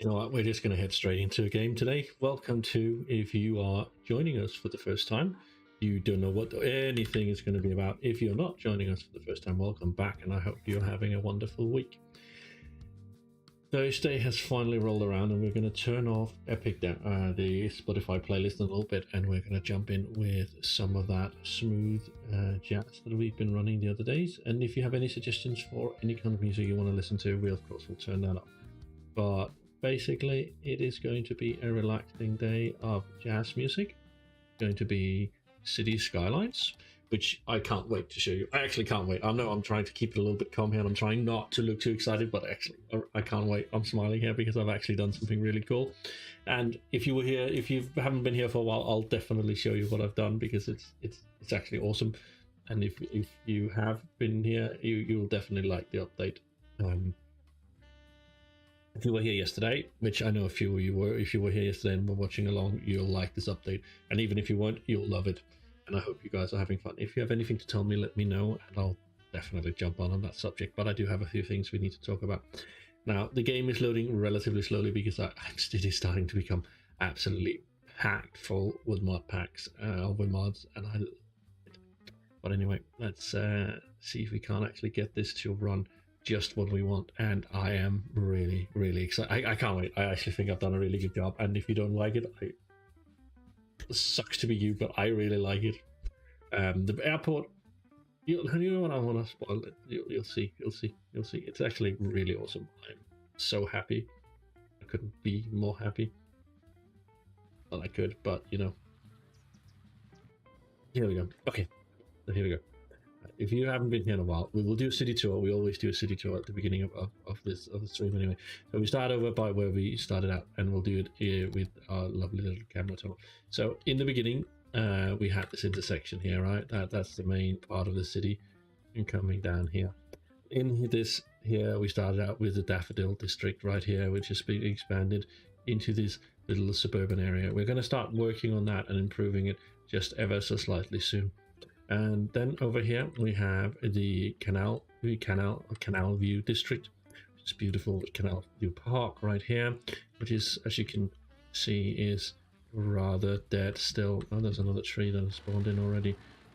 You know what? We're just going to head straight into a game today. Welcome to, if you are joining us for the first time, you don't know what anything is going to be about. If you're not joining us for the first time, welcome back, and I hope you're having a wonderful week. Thursday has finally rolled around, and we're going to turn off Epic, the Spotify playlist in a little bit, and we're going to jump in with some of that smooth jazz that we've been running the other days. And if you have any suggestions for any kind of music you want to listen to, we of course will turn that up. But basically, it is going to be a relaxing day of jazz music. It's going to be city skylines, which I can't wait to show you. I actually can't wait. I know I'm trying to keep it a little bit calm here, and I'm trying not to look too excited, but actually, I can't wait. I'm smiling here because I've actually done something really cool. And if you were here, if you haven't been here for a while, I'll definitely show you what I've done because it's actually awesome. And if you have been here, you'll definitely like the update. If you were here yesterday, which I know a few of you were, if you were here yesterday and were watching along, you'll like this update. And even if you weren't, you'll love it. And I hope you guys are having fun. If you have anything to tell me, let me know, and I'll definitely jump on that subject. But I do have a few things we need to talk about. Now, the game is loading relatively slowly because it is starting to become absolutely packed full with mod packs, with mods. But anyway, let's see if we can't actually get this to run just what we want, and I am really, really excited. I can't wait. I actually think I've done a really good job, and if you don't like it, it sucks to be you, but I really like it. The airport, you know what, I want to spoil it. You'll see. It's actually really awesome. I'm so happy. I couldn't be more happy. Well, I could, but you know. Here we go. Okay, so here we go. If you haven't been here in a while, we will do a city tour. We always do a city tour at the beginning of the stream anyway. So we start over by where we started out, and we'll do it here with our lovely little camera tour. So in the beginning, we had this intersection here, right? That's the main part of the city, and coming down here. In this here, we started out with the Daffodil District right here, which is being expanded into this little suburban area. We're going to start working on that and improving it just ever so slightly soon. And then over here we have the Canal View District, which is beautiful. Canal View Park right here, which is, as you can see, is rather dead still. Oh, there's another tree that has spawned in already.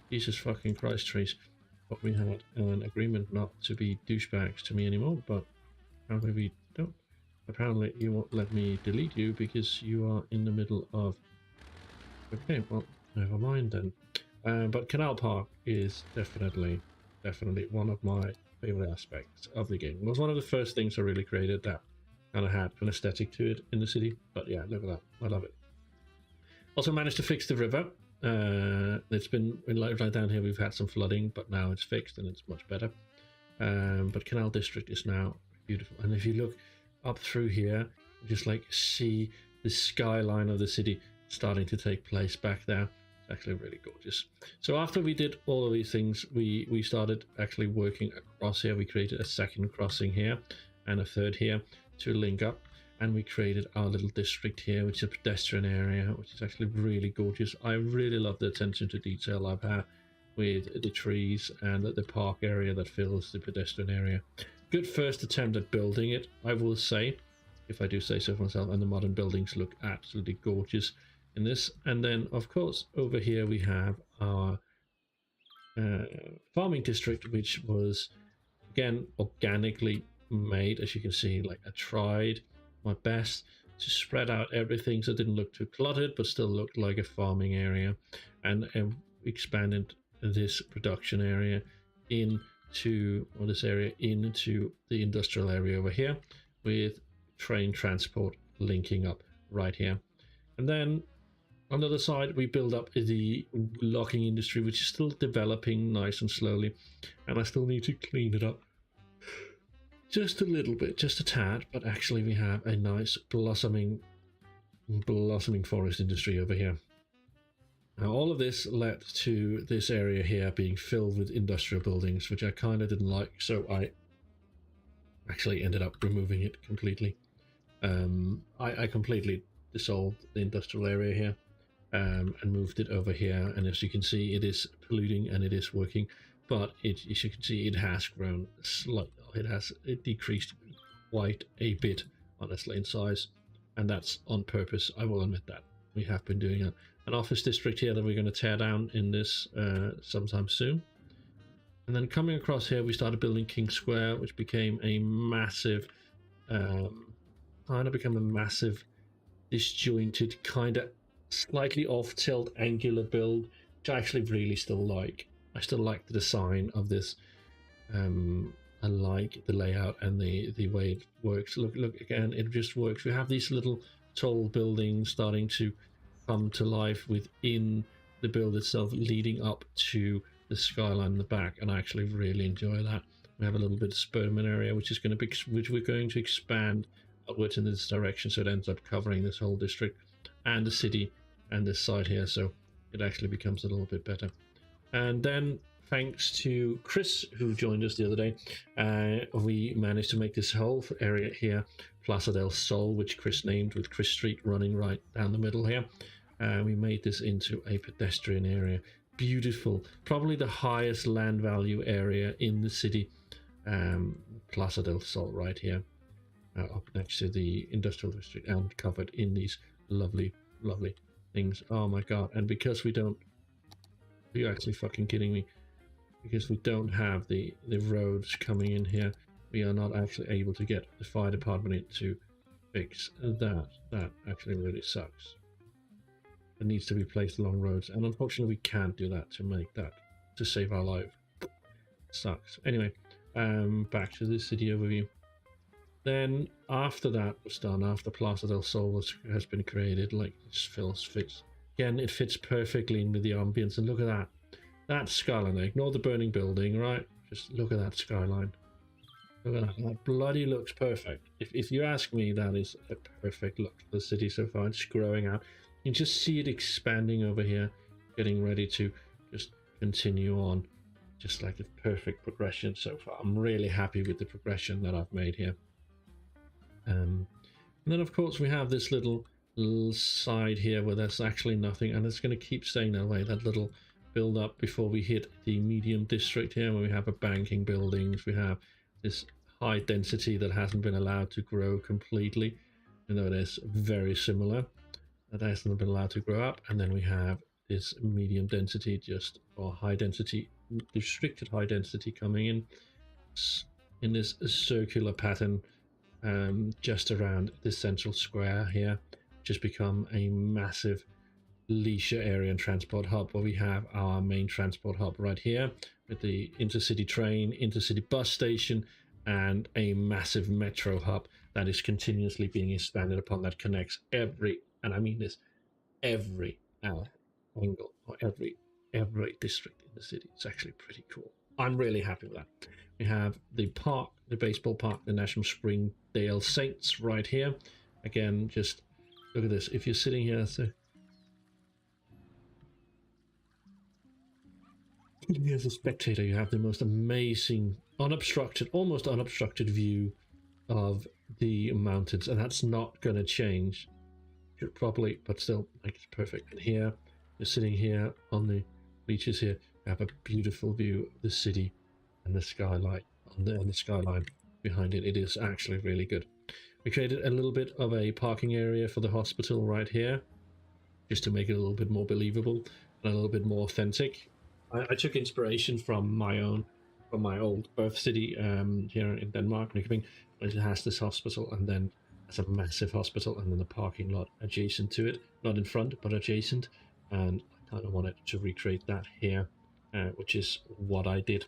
Jesus fucking Christ, trees. But we had an agreement not to be douchebags to me anymore, but apparently we don't. Apparently you won't let me delete you because you are in the middle of... Okay, well, never mind then. But Canal Park is definitely one of my favorite aspects of the game. It was one of the first things I really created that kind of had an aesthetic to it in the city. But yeah, look at that. I love it. Also managed to fix the river. It's been, right down here, we've had some flooding, but now it's fixed and it's much better. But Canal District is now beautiful. And if you look up through here, you just like see the skyline of the city starting to take place back there. Actually really gorgeous. So after we did all of these things, we started actually working across here. We created a second crossing here and a third here to link up, and we created our little district here, which is a pedestrian area, which is actually really gorgeous. I really love the attention to detail I've had with the trees and the park area that fills the pedestrian area. Good first attempt at building it, I will say, if I do say so for myself, and the modern buildings look absolutely gorgeous in this. And then of course over here we have our farming district, which was again organically made. As you can see, like I tried my best to spread out everything so it didn't look too cluttered but still looked like a farming area, and expanded this production area into, or this area into the industrial area over here, with train transport linking up right here. And then on the other side, we build up the locking industry, which is still developing nice and slowly, and I still need to clean it up just a little bit, just a tad. But actually, we have a nice blossoming forest industry over here. Now, all of this led to this area here being filled with industrial buildings, which I kind of didn't like, so I actually ended up removing it completely. I completely dissolved the industrial area here. And moved it over here, and as you can see, it is polluting and it is working, but as you can see, it has grown slightly. It decreased quite a bit, honestly, in size. and that's on purpose. I will admit that we have been doing an office district here that we're going to tear down in this sometime soon. And then coming across here, we started building King Square, which became a massive, disjointed, kind of slightly off-tilt angular build, which I actually really still like. I still like the design of this. I like the layout and the way it works. Look again, it just works. We have these little tall buildings starting to come to life within the build itself, leading up to the skyline in the back, and I actually really enjoy that. We have a little bit of suburban area which we're going to expand upwards in this direction, so it ends up covering this whole district and the city and this side here, so it actually becomes a little bit better. And then thanks to Chris, who joined us the other day, we managed to make this whole area here Plaza del Sol, which Chris named, with Chris Street running right down the middle here. We made this into a pedestrian area. Beautiful, probably the highest land value area in the city. Plaza del Sol right here, up next to the industrial district, and covered in these lovely things. Oh my god. And because we don't, are you actually fucking kidding me? Because we don't have the roads coming in here, we are not actually able to get the fire department in to fix that. That actually really sucks. It needs to be placed along roads, and unfortunately we can't do that to save our life. Sucks. Anyway, back to the city overview. Then after that was done, after Plaza del Sol has been created, like, it fits again, it fits perfectly in with the ambience. And look at that skyline. Ignore the burning building, right? Just look at that skyline. Look at that. That bloody looks perfect. If you ask me, that is a perfect look for the city so far. It's growing out. You can just see it expanding over here, getting ready to just continue on, just like a perfect progression so far. I'm really happy with the progression that I've made here. And then of course we have this little side here where there's actually nothing, and it's going to keep staying that way. That little build up before we hit the medium district here, where we have a banking buildings. We have this high density that hasn't been allowed to grow completely, even though it is very similar. That hasn't been allowed to grow up. And then we have this medium density, or high density, restricted high density coming in this circular pattern, just around this central square here. Just become a massive leisure area and transport hub, where we have our main transport hub right here with the intercity train, intercity bus station, and a massive metro hub that is continuously being expanded upon, that connects every, and I mean this, every angle, or every district in the city. It's actually pretty cool. I'm really happy with that. We have the park, the baseball park, the National Springdale Saints right here. Again, just look at this. If you're sitting here, so as a spectator, you have the most amazing, unobstructed, almost unobstructed view of the mountains, and that's not going to change properly, but still, like, it's perfect. And here, you're sitting here on the beaches here, you have a beautiful view of the city and the skyline on the skyline behind it. It is actually really good. We created a little bit of a parking area for the hospital right here, just to make it a little bit more believable and a little bit more authentic. I took inspiration from my old birth city here in Denmark, Nykøbing. It has this hospital, and then it's a massive hospital, and then the parking lot adjacent to it, not in front but adjacent. And I kind of wanted to recreate that here, which is what I did.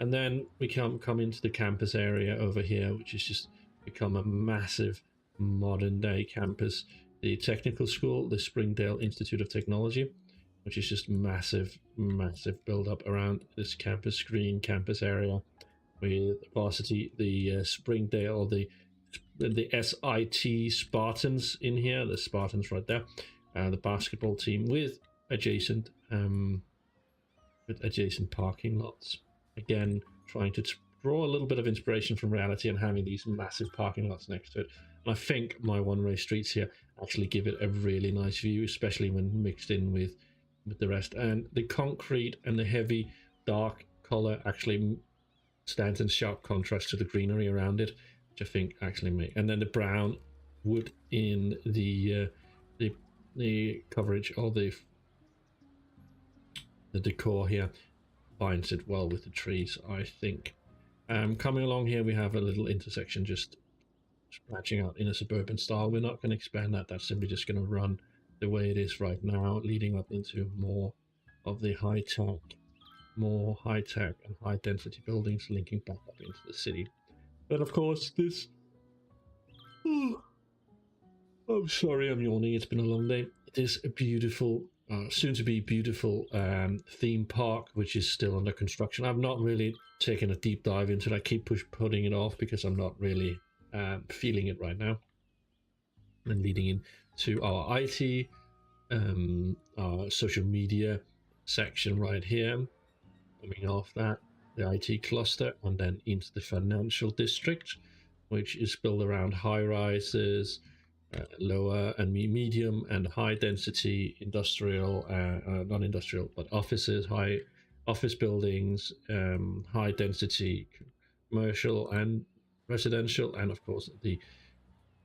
And then we come into the campus area over here, which is just become a massive modern day campus. The technical school, the Springdale Institute of Technology, which is just massive build up around this campus, green campus area, with varsity, the Springdale, the SIT Spartans in here, the Spartans right there, the basketball team with adjacent parking lots. Again, trying to draw a little bit of inspiration from reality and having these massive parking lots next to it. And I think my one-way streets here actually give it a really nice view, especially when mixed in with the rest. And the concrete and the heavy dark color actually stands in sharp contrast to the greenery around it, which I think actually and then the brown wood in the coverage, or the decor here binds it well with the trees, I think. Coming along here, we have a little intersection just patching out in a suburban style. We're not going to expand that. That's simply just going to run the way it is right now, leading up into more of the high-tech and high-density buildings linking back up into the city. But of course, this... Oh, I'm sorry, I'm yawning. It's been a long day. It is a beautiful, soon-to-be beautiful theme park, which is still under construction. I've not really taken a deep dive into it. I keep putting it off because I'm not really feeling it right now. And leading into our IT, our social media section right here. Coming off that, the IT cluster, and then into the financial district, which is built around high-rises, lower and medium and high density industrial, not industrial, but offices, high office buildings, high density commercial and residential, and of course the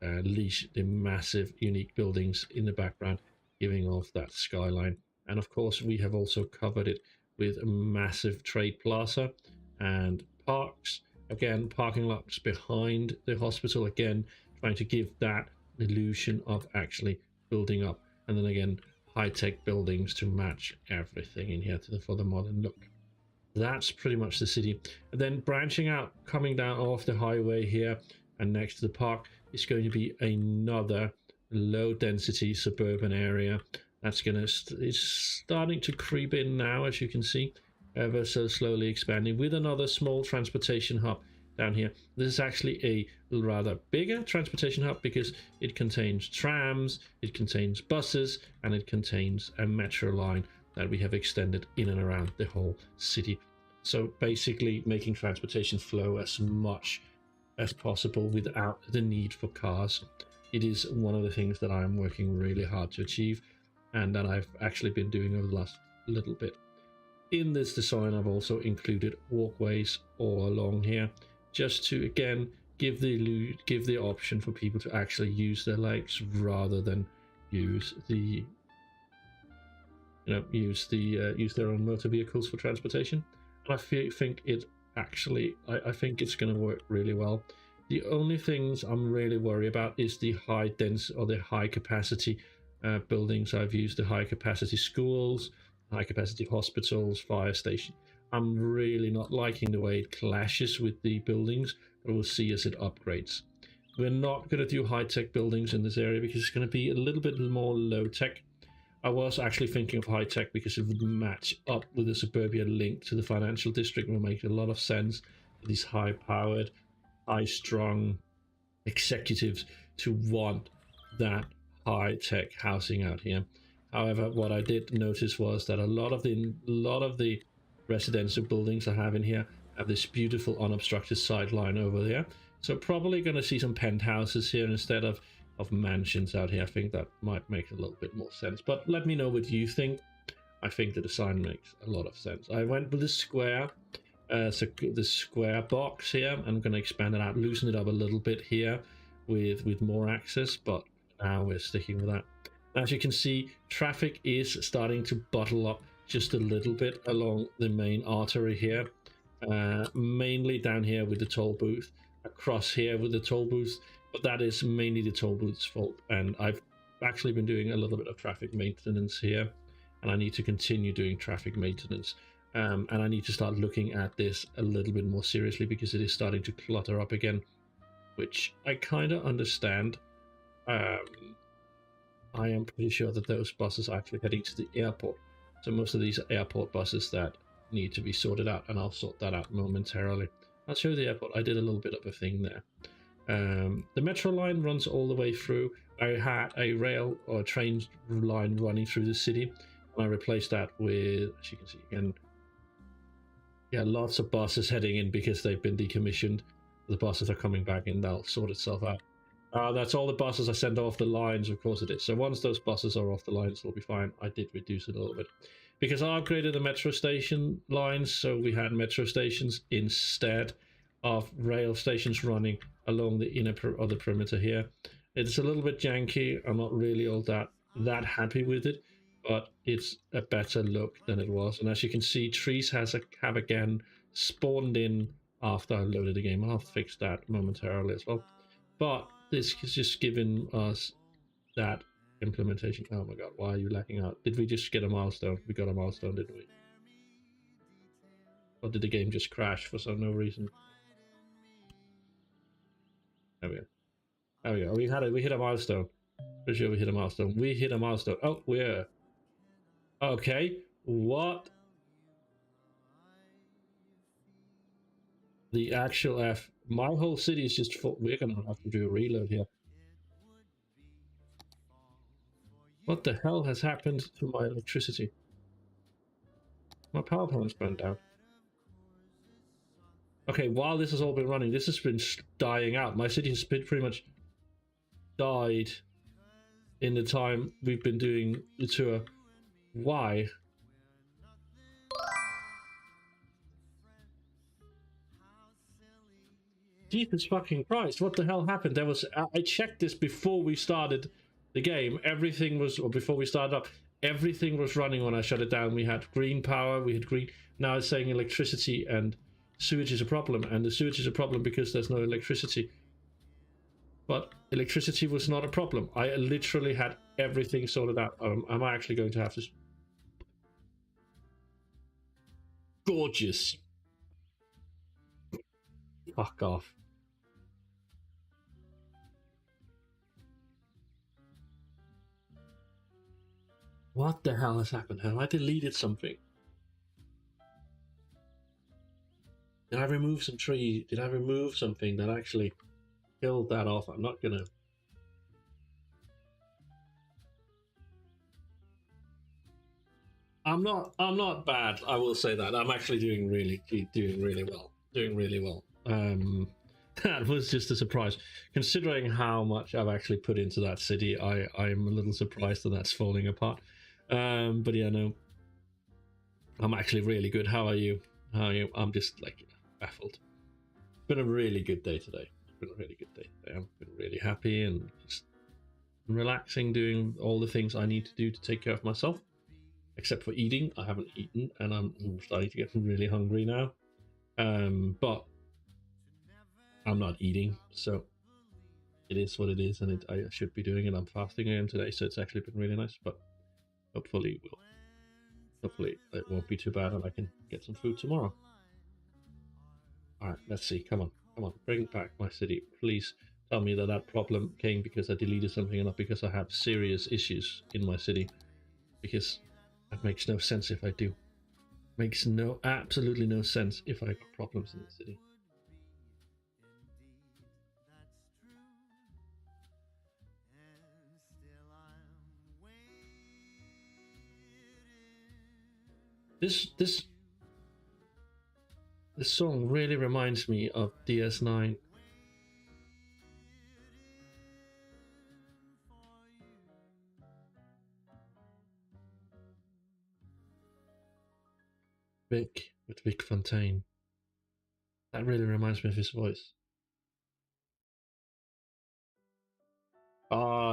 the massive unique buildings in the background giving off that skyline. And of course we have also covered it with a massive trade plaza and parks, again parking lots behind the hospital, again trying to give that illusion of actually building up, and then again high-tech buildings to match everything in here for the modern look. That's pretty much the city. And then branching out, coming down off the highway here and next to the park is going to be another low density suburban area that's gonna it's starting to creep in now, as you can see, ever so slowly expanding, with another small transportation hub down here. This is actually a rather bigger transportation hub because it contains trams, it contains buses, and it contains a metro line that we have extended in and around the whole city. So basically making transportation flow as much as possible without the need for cars. It is one of the things that I'm working really hard to achieve, and that I've actually been doing over the last little bit. In this design, I've also included walkways all along here, just to again give the option for people to actually use their legs rather than use the use their own motor vehicles for transportation. And I think it actually I think it's going to work really well. The only things I'm really worried about is the high dense or the high capacity buildings. I've used the high capacity schools, high capacity hospitals, fire station. I'm really not liking the way it clashes with the buildings, but we'll see as it upgrades. We're not going to do high-tech buildings in this area because it's going to be a little bit more low-tech. I was actually thinking of high-tech because it would match up with the suburbia link to the financial district. It will make a lot of sense for these high-powered, high-strung executives to want that high-tech housing out here. However, what I did notice was that a lot of the residential buildings I have in here have this beautiful unobstructed sideline over there. So probably going to see some penthouses here instead of mansions out here. I think that might make a little bit more sense. But let me know what you think. I think the design makes a lot of sense. I went with the square, so the square box here. I'm going to expand it out, loosen it up a little bit here with more access, but now we're sticking with that. As you can see, traffic is starting to bottle up just a little bit along the main artery here, mainly down here with the toll booth, across here with the toll booth, but that is mainly the toll booth's fault. And I've actually been doing a little bit of traffic maintenance here, and I need to continue doing traffic maintenance, and I need to start looking at this a little bit more seriously because it is starting to clutter up again, which I kind of understand. I am pretty sure that those buses are actually heading to the airport. So most of these are airport buses that need to be sorted out, and I'll sort that out momentarily. I'll show you the airport. I did a little bit of a thing there. The metro line runs all the way through. I had a rail or a train line running through the city, and I replaced that with, as you can see again, yeah, lots of buses heading in because they've been decommissioned. The buses are coming back in. They'll sort itself out. That's all the buses I sent off the lines, of course it is. So once those buses are off the lines, it'll be fine. I did reduce it a little bit because I upgraded the metro station lines, so we had metro stations instead of rail stations running along the inner or the perimeter here. It's a little bit janky. I'm not really all that happy with it, but it's a better look than it was. And as you can see, trees have again spawned in after I loaded the game. I'll fix that momentarily as well. But this is just giving us that implementation. Oh my god, why are you lacking out? Did we just get a milestone? We got a milestone, didn't we? Or did the game just crash for some no reason? There we go. There we go. We hit a milestone. Pretty sure we hit a milestone. We hit a milestone. Oh, we're okay. What? The actual F. My whole city is just full. We're gonna have to do a reload here. What the hell has happened to my electricity? My power plant's burned down. Okay, while this has all been running, this has been dying out. My city has been pretty much died in the time we've been doing the tour. Why? Jesus fucking Christ, what the hell happened? There was, I checked this before we started the game. Everything was, or before we started up, everything was running when I shut it down. We had green power, we had green, now it's saying electricity and sewage is a problem, and the sewage is a problem because there's no electricity. But electricity was not a problem. I literally had everything sorted out. I'm actually going to have to... Gorgeous. Fuck off. What the hell has happened? Have I deleted something? Did I remove some tree? Did I remove something that actually killed that off? I'm not gonna... I'm not bad, I will say that. I'm actually doing really well. Doing really well. That was just a surprise. Considering how much I've actually put into that city, I'm a little surprised that that's falling apart. But yeah, no. I'm actually really good. How are you? How are you? I'm just like baffled. It's been a really good day today. It's been a really good day today. I've been really happy and just relaxing, doing all the things I need to do to take care of myself. Except for eating. I haven't eaten and I'm starting to get really hungry now. But I'm not eating, so it is what it is, and I should be doing it. I'm fasting again today, so it's actually been really nice, but hopefully it won't be too bad and I can get some food tomorrow. Alright, let's see. Come on, bring back my city. Please tell me that that problem came because I deleted something and not because I have serious issues in my city, because that makes no sense if I do. Makes absolutely no sense if I got problems in the city. This song really reminds me of DS9. Vic with Vic Fontaine. That really reminds me of his voice.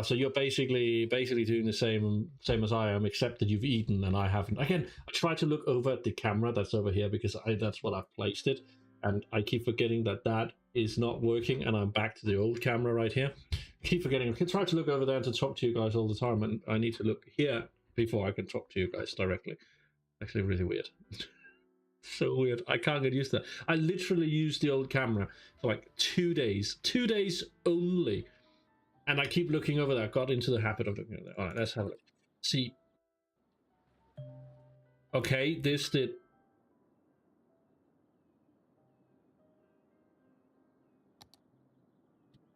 So you're basically doing the same as I am, except that you've eaten and I haven't. Again, I try to look over at the camera that's over here because that's what I've placed it, and I keep forgetting that is not working, and I'm back to the old camera right here. Keep forgetting. I can try to look over there to talk to you guys all the time, and I need to look here before I can talk to you guys directly. Actually, really weird. So weird. I can't get used to that. I literally used the old camera for like 2 days. 2 days only. And I keep looking over there. I got into the habit of looking at that. All right, let's have a look. See. Okay, this did.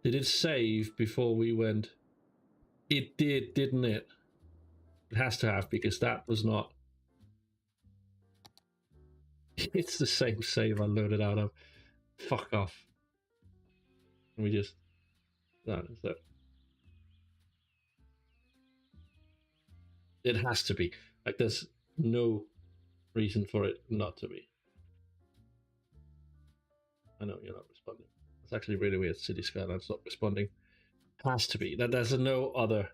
Did it save before we went? It did, didn't it? It has to have, because that was not. It's the same save I loaded out of. Fuck off. We just. That is that. It has to be. Like, there's no reason for it not to be. I know you're not responding. It's actually really weird. City Skyline's not responding. Has to be. That there's no other.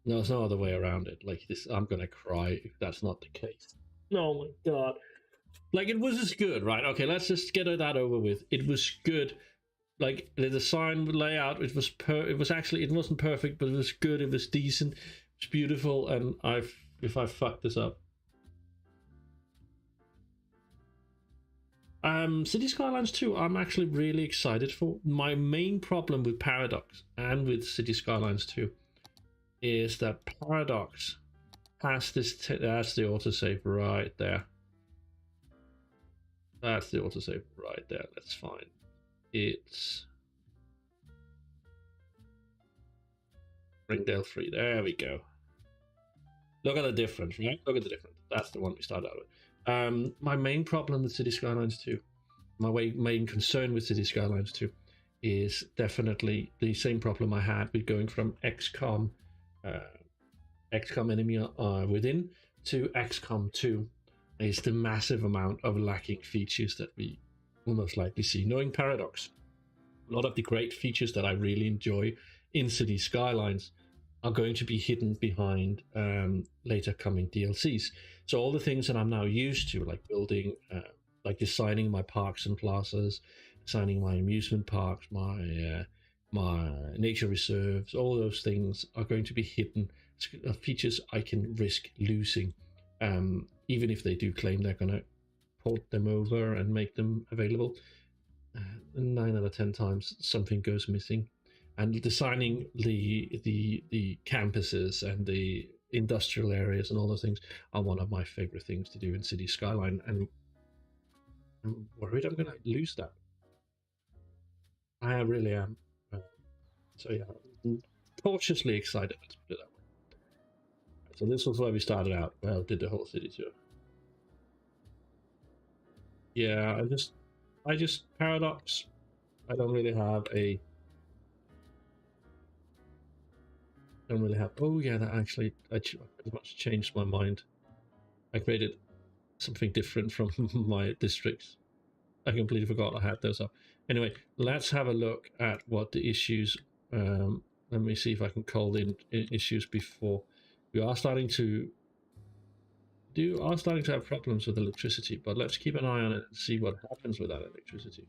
No, there's no other way around it. Like this, I'm gonna cry if that's not the case. Oh my god! Like it was just good, right? Okay, let's just get that over with. It was good. Like the design layout, it was actually, it wasn't perfect, but it was good. It was decent. It's beautiful, and if I fucked this up. City Skylines 2, I'm actually really excited for. My main problem with Paradox and with City Skylines 2 is that Paradox has this. That's the autosave right there. That's the autosave right there. That's fine. It's Springdale 3. There we go. Look at the difference, right? Look at the difference. That's the one we started out with. My main problem with City Skylines 2, my main concern with City Skylines 2 is definitely the same problem I had with going from XCOM Enemy Within to XCOM 2 is the massive amount of lacking features that we will most likely see. Knowing Paradox, a lot of the great features that I really enjoy in City Skylines are going to be hidden behind later coming DLCs. So all the things that I'm now used to, like building, like designing my parks and plazas, designing my amusement parks, my nature reserves, all those things are going to be hidden features I can risk losing, even if they do claim they're going to port them over and make them available. 9 out of 10 times something goes missing. And designing the campuses and the industrial areas and all those things are one of my favorite things to do in City Skyline, and I'm worried I'm gonna lose that. I really am. So yeah, I'm cautiously excited, let's put it that way. So this was where we started out. Well, did the whole city tour. Yeah, I just Paradox. I don't really have a. Don't really have. Oh yeah, that actually I pretty much changed my mind. I created something different from my districts. I completely forgot I had those up. Anyway, let's have a look at what the issues. Let me see if I can call in issues before. We are starting to have problems with electricity, but let's keep an eye on it and see what happens with that electricity.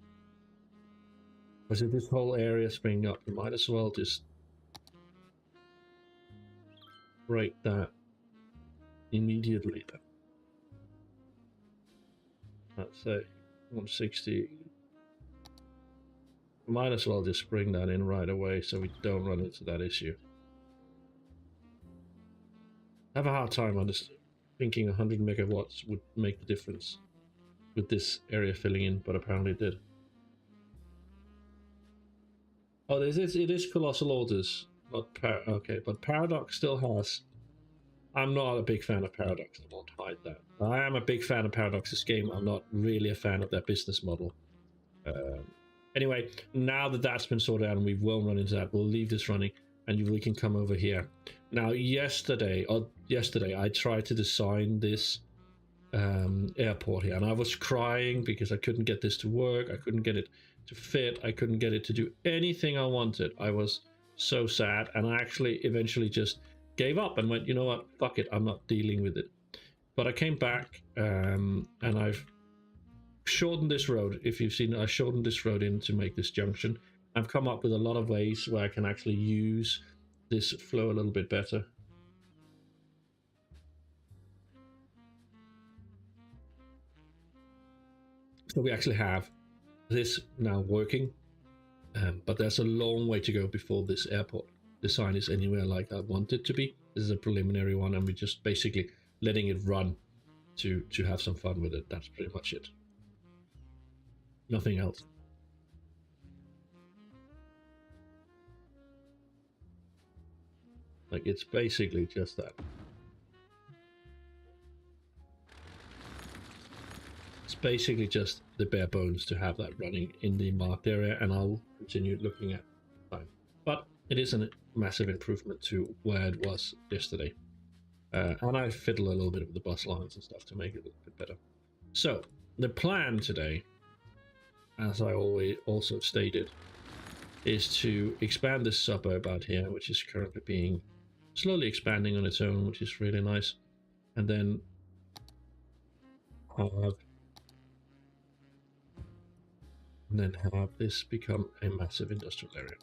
Because if this whole area springing up, we might as well just break that immediately. Let's say 160. Might as well just bring that in right away so we don't run into that issue. I have a hard time on this, thinking 100 megawatts would make the difference with this area filling in, but apparently it did. Oh, it is Colossal Orders, not okay, but Paradox still has. I'm not a big fan of Paradox, I won't hide that. I am a big fan of Paradox's game, I'm not really a fan of their business model. Anyway, now that that's been sorted out and we won't run into that, we'll leave this running and we can come over here. Now, yesterday I tried to design this airport here, and I was crying because I couldn't get this to work, I couldn't get it to fit, I couldn't get it to do anything I wanted. I was so sad, and I actually eventually just gave up and went, you know what, fuck it, I'm not dealing with it. But I came back and I've shortened this road. If you've seen it, I shortened this road in to make this junction. I've come up with a lot of ways where I can actually use this flow a little bit better. So we actually have this now working, but there's a long way to go before this airport design is anywhere like I want it to be. This is a preliminary one, and we're just basically letting it run to have some fun with it. That's pretty much it. Nothing else. Like, it's basically just that. It's basically just the bare bones to have that running in the marked area, and I'll continue looking at time. But it is a massive improvement to where it was yesterday. And I fiddle a little bit with the bus lines and stuff to make it a little bit better. So, the plan today, as I always also stated, is to expand this suburb out here, which is currently being slowly expanding on its own, which is really nice. And then have this become a massive industrial area.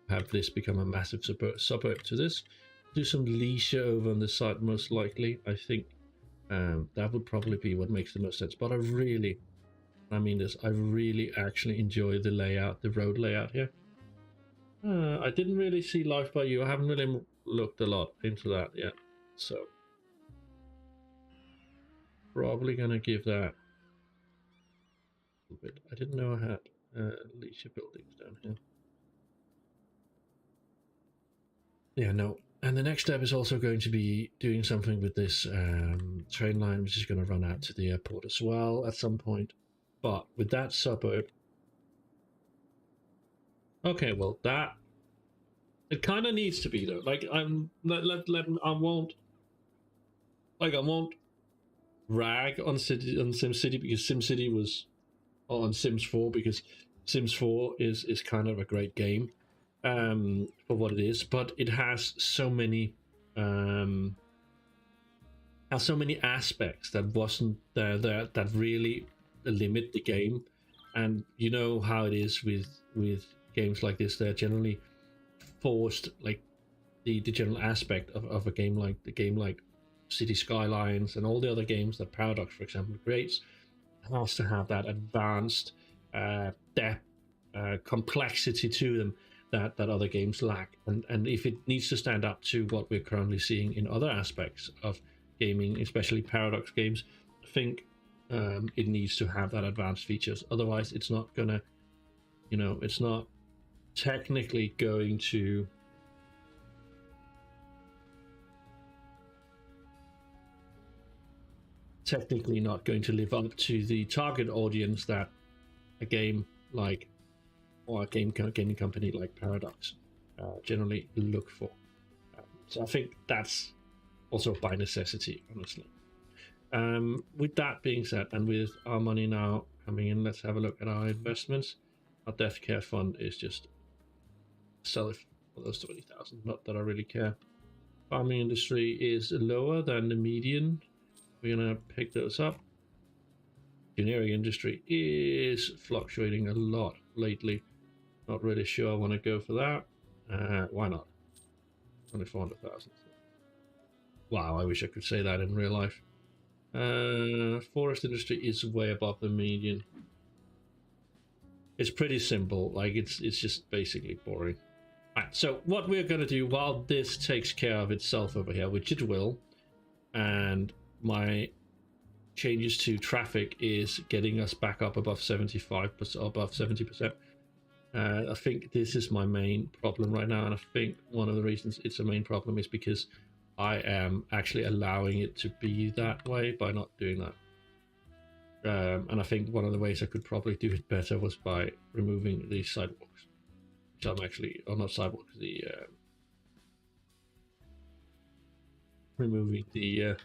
Have this become a massive suburb to this. Do some leisure over on this side, most likely. I think that would probably be what makes the most sense. But I really actually enjoy the layout, the road layout here. I didn't really see Life by You. I haven't really looked a lot into that yet. So probably gonna give that a little bit. I didn't know I had leisure buildings down here. Yeah, no. And the next step is also going to be doing something with this train line, which is going to run out to the airport as well at some point. But with that suburb, okay, well that it kind of needs to be though. Like I won't rag on SimCity because SimCity was on Sims 4 because Sims 4 is kind of a great game. For what it is, but it has so many aspects that wasn't there that really limit the game. And you know how it is with games like this, they're generally forced, like the general aspect of a game like City Skylines and all the other games that Paradox, for example, creates, has to have that advanced depth, complexity to them that other games lack. And if it needs to stand up to what we're currently seeing in other aspects of gaming, especially Paradox games, I think it needs to have that advanced features. Otherwise, it's not gonna, it's not technically going to live up to the target audience that a game like, or a gaming company like Paradox generally look for. So I think that's also by necessity, honestly. With that being said, and with our money now coming in, let's have a look at our investments. Our death care fund is just sell it for those 20,000. Not that I really care. Farming industry is lower than the median. We're gonna pick those up. Generic industry is fluctuating a lot lately. Not really sure I want to go for that. Why not? Only 400,000. Wow, I wish I could say that in real life. Forest industry is way above the median. It's pretty simple. Like it's just basically boring. Right, so what we're going to do while this takes care of itself over here, which it will, and my changes to traffic is getting us back up above 75%, above 70%. I think this is my main problem right now, and I think one of the reasons it's a main problem is because I am actually allowing it to be that way by not doing that. And I think one of the ways I could probably do it better was by removing the sidewalks, which I'm actually, or not sidewalks, removing the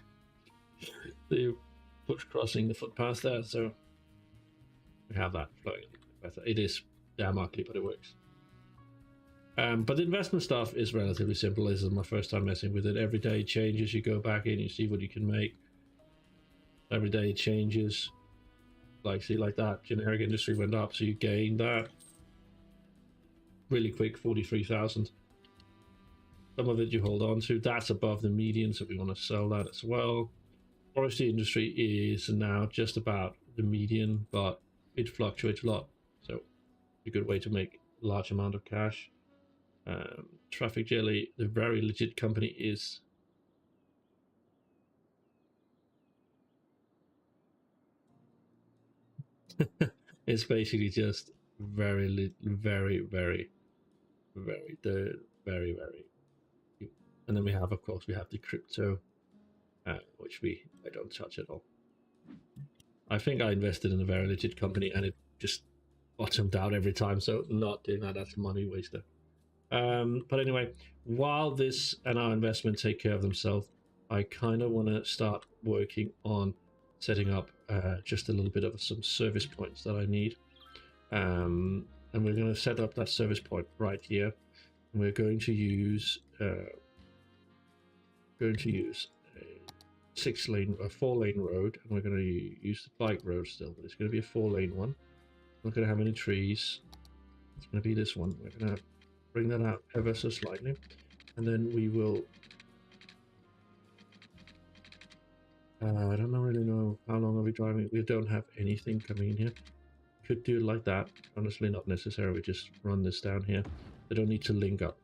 foot crossing, the footpath there, so we have that flowing better. It is damn ugly, but it works. But the investment stuff is relatively simple. This is my first time messing with it. Every day it changes. You go back in, you see what you can make. Every day it changes. Like, see, like that. Generic industry went up, so you gain that. Really quick, 43,000. Some of it you hold on to. That's above the median, so we want to sell that as well. Forestry industry is now just about the median, but it fluctuates a lot. So a good way to make a large amount of cash. Traffic Jelly, the very legit company, is it's basically just very, very, and then we have, of course, we have the crypto, which I don't touch at all. I think I invested in a very legit company and it just bottomed out every time, so not doing that, that's a money waster. But anyway, while this and our investment take care of themselves, I kind of want to start working on setting up just a little bit of some service points that I need. and we're going to set up that service point right here. And we're going to use a 4-lane road, and we're going to use the bike road still, but it's going to be a 4-lane one. Not going to have any trees. It's going to be this one. We're going to bring that out ever so slightly, and then we will. I don't really know how long are we driving. We don't have anything coming in here. Could do it like that. Honestly, not necessary. We just run this down here. They don't need to link up.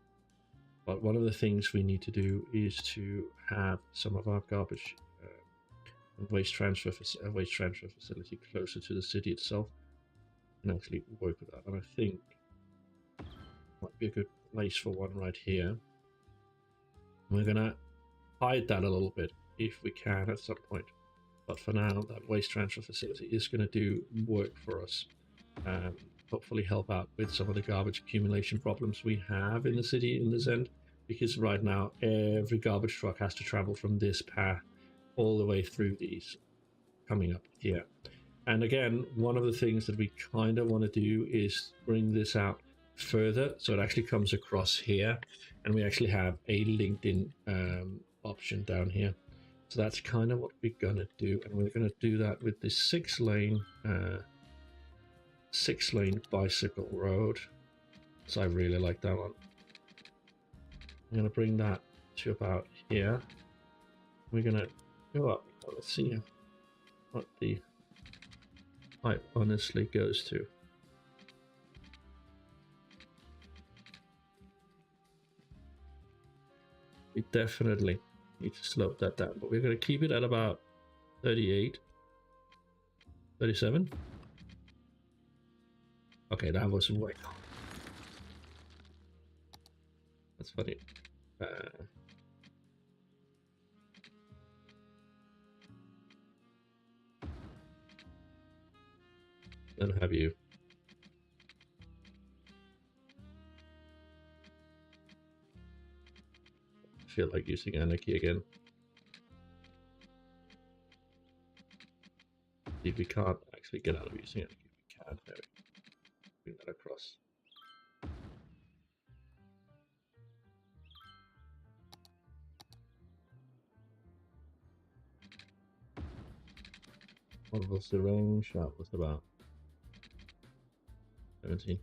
But one of the things we need to do is to have some of our garbage waste transfer facility closer to the city itself, and actually work with that. And I think might be a good place for one right here. We're gonna hide that a little bit if we can at some point, but for now that waste transfer facility is going to do work for us. Hopefully help out with some of the garbage accumulation problems we have in the city in this end, because right now every garbage truck has to travel from this path all the way through these coming up here. And again, one of the things that we kind of want to do is bring this out further so it actually comes across here, and we actually have a linked in option down here. So that's kind of what we're gonna do, and we're gonna do that with this 6-lane bicycle road. So I really like that one. I'm gonna bring that to about here. We're gonna go up. Let's see what the pipe honestly goes to. We definitely need to slow that down, but we're going to keep it at about 38, 37. Okay, that was way. That's funny. Then have you. I feel like using anarchy again. If we can't actually get out of using anarchy, we can. There we go. Bring that across. What was the range? That was about 17.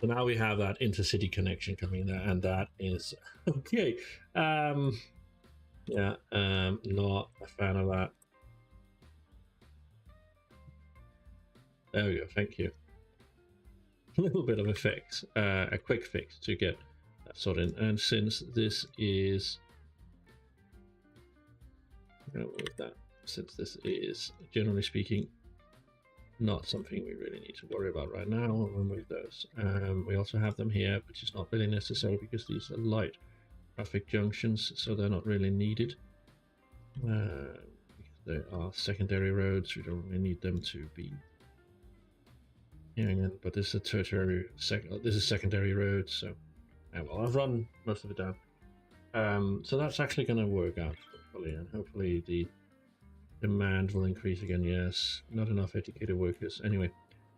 So now we have that intercity connection coming there, and that is okay. Yeah, not a fan of that. There we go, thank you. A little bit of a fix, a quick fix to get that sorted. And since this is, since this is generally speaking not something we really need to worry about right now, we'll remove those. We also have them here, which is not really necessary because these are light traffic junctions, so they're not really needed. They are secondary roads, we don't really need them to be. But this is a tertiary, this is secondary road, so well, I've run most of it down. So that's actually going to work out hopefully, and hopefully the demand will increase again. Yes, not enough educated workers. Anyway,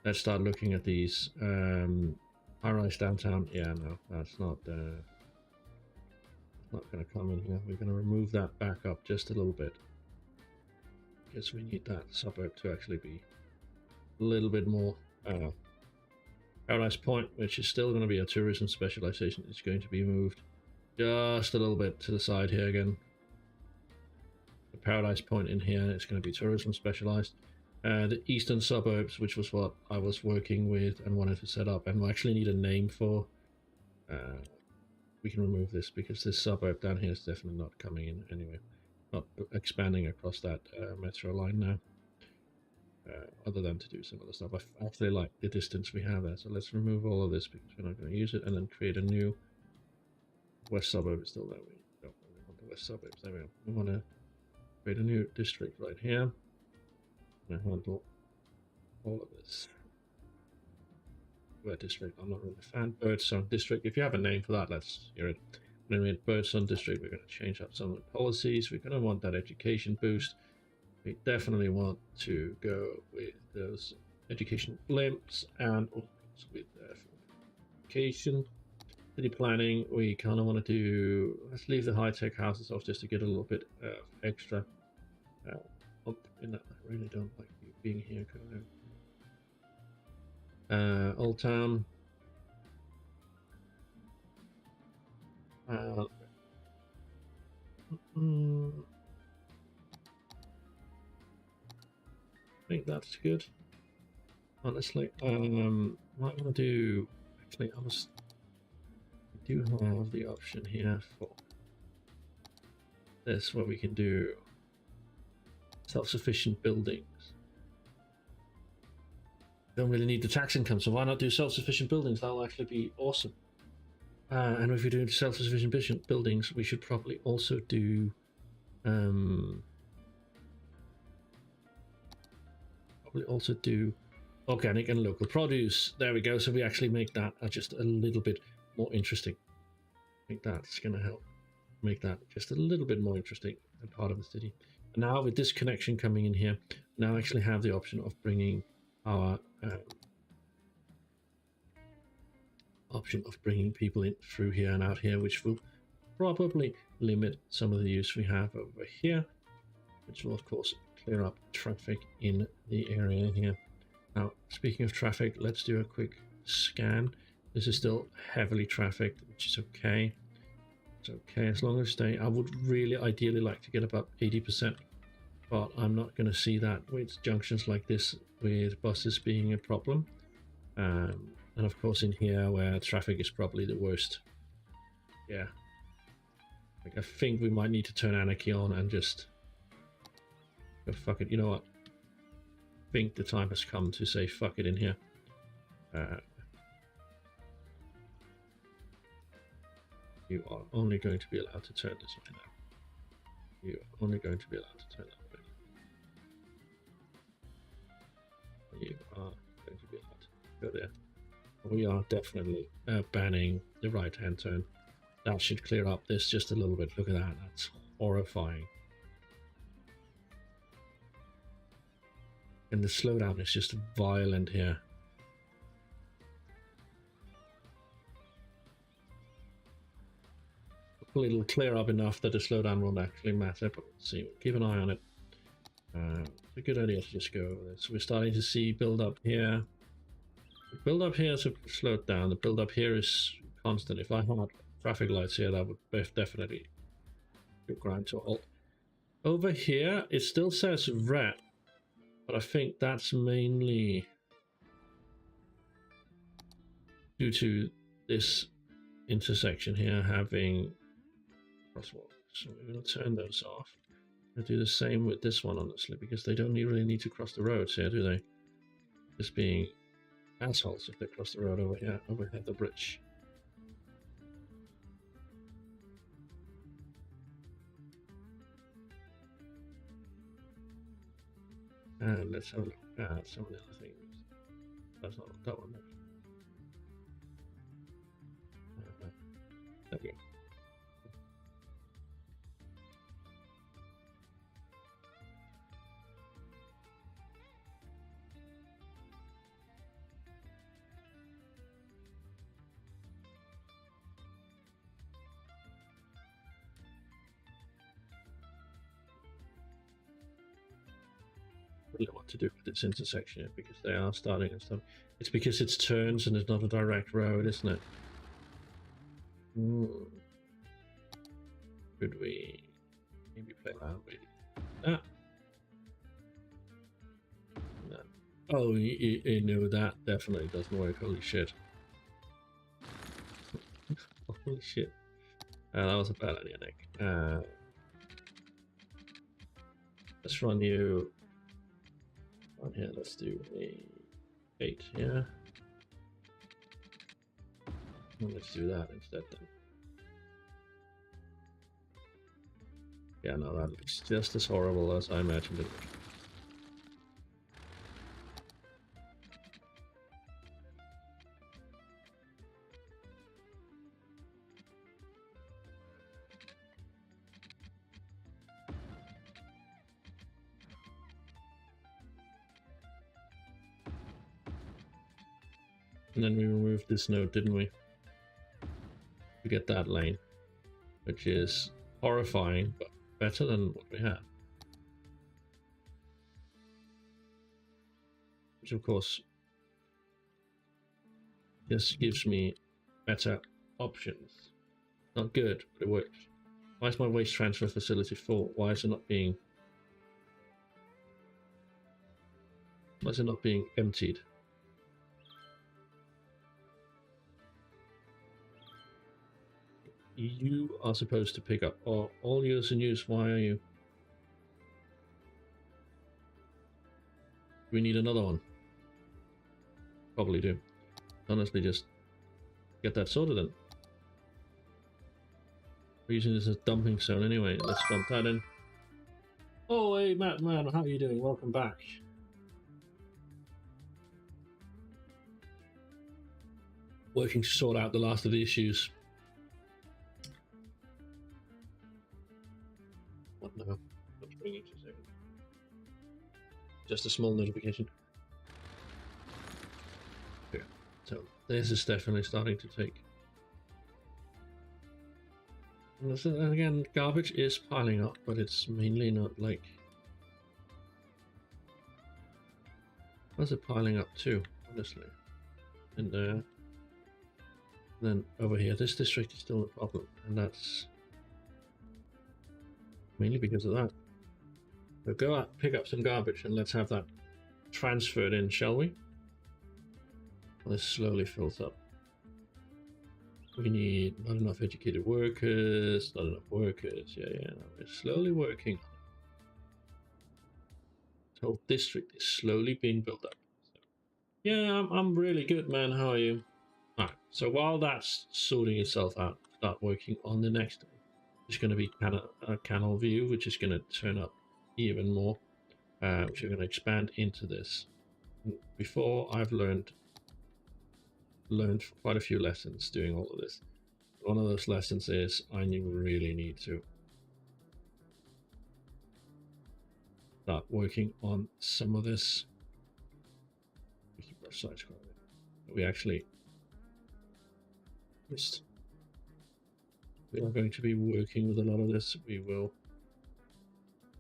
let's start looking at these. High-rise downtown. Yeah, no, that's not going to come in here. We're going to remove that back up just a little bit because we need that suburb to actually be a little bit more. Paradise Point, which is still going to be a tourism specialization, is going to be moved just a little bit to the side here again. The Paradise Point in here, it's going to be tourism specialized. The eastern suburbs, which was what I was working with and wanted to set up, and we actually need a name for. We can remove this because this suburb down here is definitely not coming in anyway, not expanding across that metro line now. Other than to do some other stuff. I actually like the distance we have there, so let's remove all of this because we're not going to use it, and then create a new west suburb. Is still there. We don't really want the west suburbs. There we go. We want to create a new district right here. I'm going to handle all of this. Where district? I'm not really a fan. Birdsong district. If you have a name for that, let's hear it. Anyway, Birdsong district. We're going to change up some of the policies. We're going to want that education boost. We definitely want to go with those education blimps and also with education. City planning, we kind of want to do, let's leave the high-tech houses off just to get a little bit extra up in that. I really don't like you being here. Old Town. I think that's good. Honestly, what I'm gonna do, actually, we do have the option here for this, where we can do self-sufficient buildings. Don't really need the tax income, so why not do self-sufficient buildings? That'll actually be awesome. And if we're doing self-sufficient buildings, we should probably also do organic and local produce. There we go. So we actually make that just a little bit more interesting. I think that's going to help make that just a little bit more interesting and part of the city. And now with this connection coming in here, now actually have the option of bringing our people in through here and out here, which will probably limit some of the use we have over here, which will of course clear up traffic in the area here. Now, speaking of traffic, let's do a quick scan. This is still heavily trafficked, which is okay. It's okay as long as I would really ideally like to get about 80%, but I'm not going to see that with junctions like this with buses being a problem. And of course in here where traffic is probably the worst. Yeah. Like, I think we might need to turn anarchy on and just go fuck it. You know what? I think the time has come to say fuck it in here. You are only going to be allowed to turn this way now. You are only going to be allowed to turn that way. You are going to be allowed to go there. We are definitely banning the right-hand turn. That should clear up this just a little bit. Look at that. That's horrifying. And the slowdown is just violent here. Hopefully it'll clear up enough that the slowdown won't actually matter, but we'll see. We'll keep an eye on it. It's a good idea to just go over this. We're starting to see build up here. The build up here is slowed down. The build up here is constant. If I had traffic lights here, that would definitely grind to a halt. Over here, it still says red, but I think that's mainly due to this intersection here having crosswalks. So we're going to turn those off. We'll do the same with this one, honestly, because they don't really need to cross the roads here, do they? Just being assholes if they cross the road over here, overhead the bridge. And let's have a look at some of the other things. That's not that one. There we go. I don't know what to do with this intersection here because they are starting and stuff. It's because it's turns and it's not a direct road, isn't it? Could we maybe play around with that? No. Oh, you know that definitely doesn't work. Holy shit! Holy shit! That was a bad idea, Nick. Let's run you. On here, let's do a 8 here. And let's do that instead then. Yeah, no, that looks just as horrible as I imagined it would. and then we removed this node, didn't we? To get that lane, which is horrifying, but better than what we had. Which of course just gives me better options. Not good, but it works. Why is my waste transfer facility full? Why is it not being emptied? You are supposed to pick up all yours and use. Why are you? We need another one. Probably do. Honestly, just get that sorted then. We're using this as dumping zone anyway. Let's dump that in. Oh, hey, Matt, man, how are you doing? Welcome back. Working to sort out the last of the issues. What now? Let's bring it to a second. Just a small notification. Here. So this is definitely starting to take. And again, garbage is piling up, but it's mainly not like. What's it piling up to, honestly? And then over here, this district is still a problem, and that's mainly because of that. So go out, pick up some garbage, and let's have that transferred in, shall we? Well, this slowly fills up. We need not enough educated workers, not enough workers. Yeah, no, we're slowly working. This whole district is slowly being built up. So, yeah, I'm really good, man. How are you? Alright, so while that's sorting itself out, start working on the next one. It's going to be a canal view, which is going to turn up even more, which we're going to expand into this. Before, I've learned quite a few lessons doing all of this. One of those lessons is I really need to start working on some of this. We actually we are going to be working with a lot of this. We will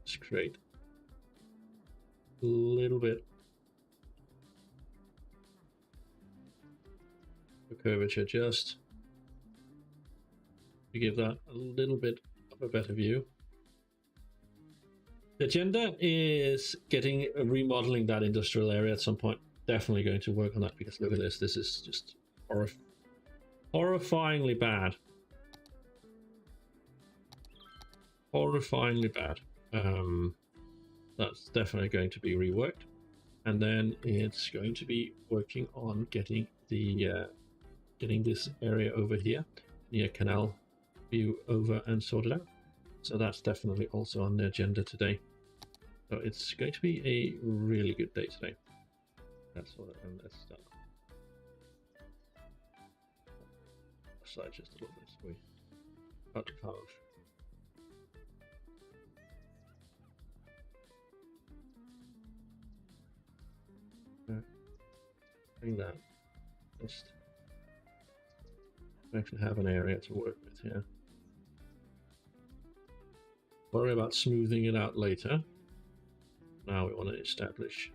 just create a little bit of curvature just to give that a little bit of a better view. The agenda is remodeling that industrial area at some point. Definitely going to work on that, because look at this. This is just horrifyingly bad. Horrifyingly bad. That's definitely going to be reworked, and then it's going to be working on getting the getting this area over here near canal view over and sorted out. So that's definitely also on the agenda today. So it's going to be a really good day today. That's what, and let's start. Side just a little bit, so we cut the power. Bring that. Just actually have an area to work with here. Worry about smoothing it out later. Now we want to establish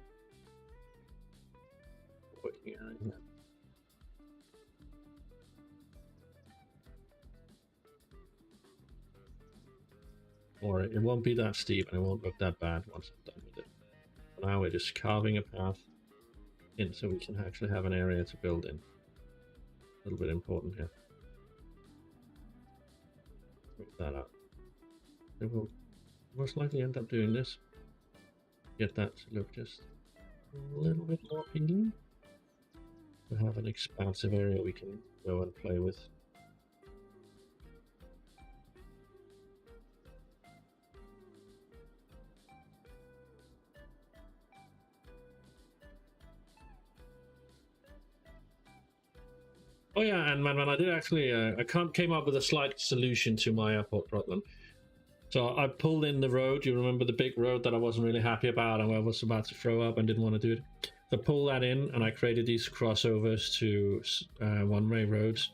working area here. Or it won't be that steep and it won't look that bad once I'm done with it. For now we're just carving a path in so we can actually have an area to build in. A little bit important here. Put that up. It will most likely end up doing this. Get that to look just a little bit more appealing. We have an expansive area we can go and play with. Oh yeah, and man, I did actually, I came up with a slight solution to my airport problem. So I pulled in the road. You remember the big road that I wasn't really happy about and I was about to throw up and didn't want to do it? So I pulled that in and I created these crossovers to one-way roads,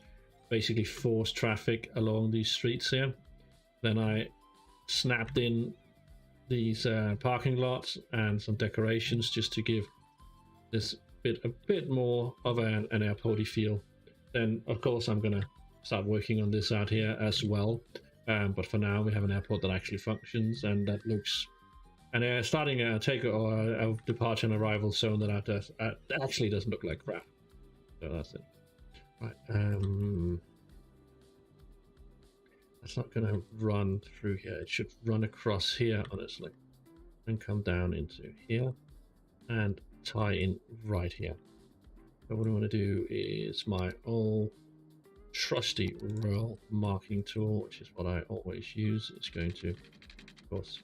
basically force traffic along these streets here. Then I snapped in these parking lots and some decorations just to give this a bit more of an airporty feel. Then of course I'm gonna start working on this out here as well, but for now we have an airport that actually functions and that looks, and starting a take or a departure and arrival zone that actually doesn't look like crap. So that's it. Right. It's not going to run through here. It should run across here, honestly, and come down into here and tie in right here. So what I want to do is my old trusty roll marking tool, which is what I always use. It's going to, of course,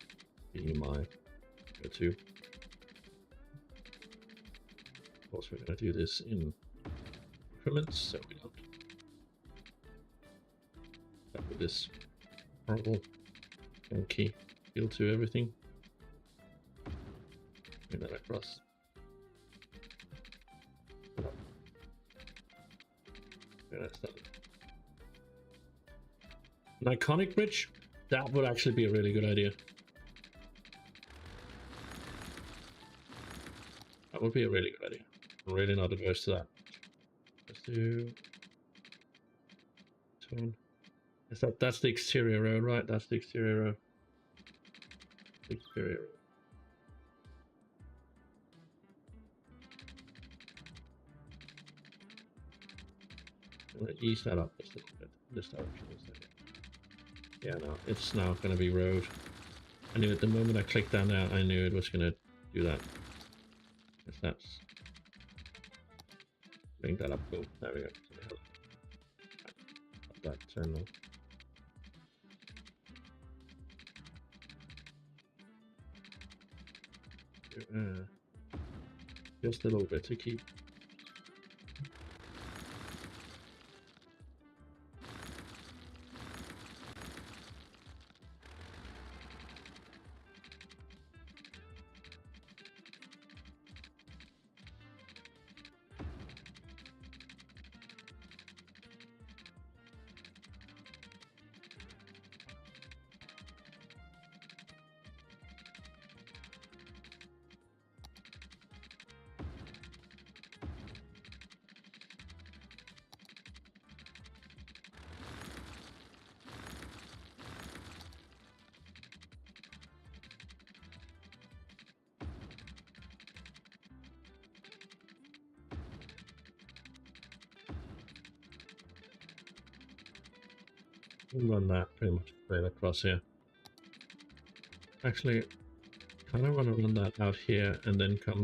be my go-to. Of course, we're going to do this in increments, so we don't with this horrible funky feel to everything. Bring that across. Yeah, that's that. An iconic bridge? That would actually be a really good idea. That would be a really good idea. I'm really not adverse to that. Let's do tone. That's the exterior road, right? That's the exterior road. The exterior road. I'm gonna ease that up just a little bit. This direction instead. Yeah, no, it's now gonna be road. I knew at the moment I clicked down there, I knew it was gonna do that. Because that's bring that up. Boom. There we go. That turn on. Just a little bit to keep. Run that pretty much straight across here. Actually, kind of want to run that out here and then come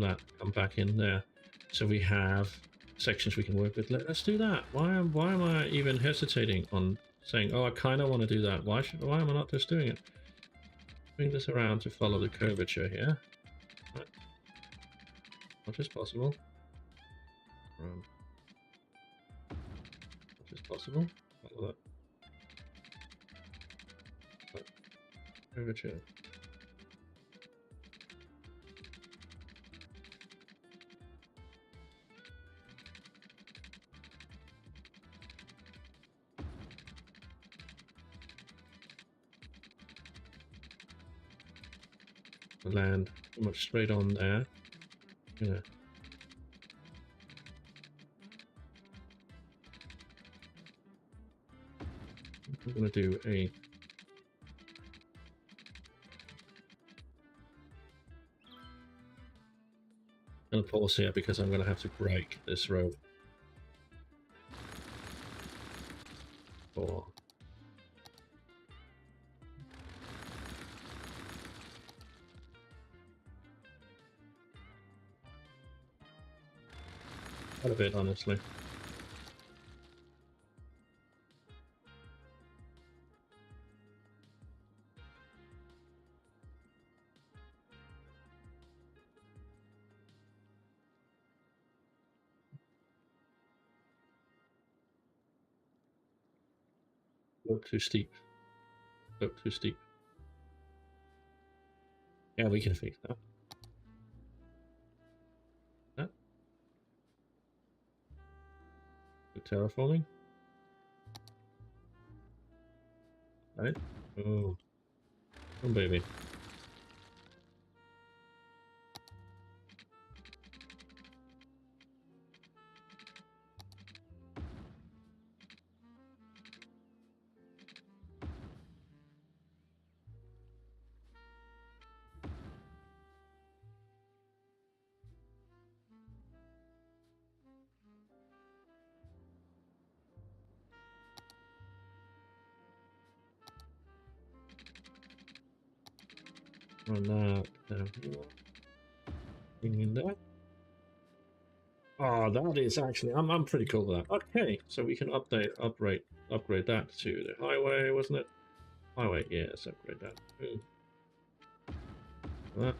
back in there, so we have sections we can work with. Let's do that. Why am I even hesitating on saying, oh, I kind of want to do that? Why am I not just doing it? Bring this around to follow the curvature here. Right. Much as possible. Much as possible. Follow that. Curvature. Land pretty much straight on there. Yeah. I'm gonna do a I'm gonna pause here because I'm gonna have to break this road. For quite a bit, honestly. Look too steep. Look too steep. Yeah, we can fix that. That. Good terraforming. Right. Oh. Oh, baby. Run that down here. Bring in there. Oh, that is actually, I'm pretty cool with that. Okay, so we can upgrade that to the highway, wasn't it? Highway, yes, upgrade that. Boom. That.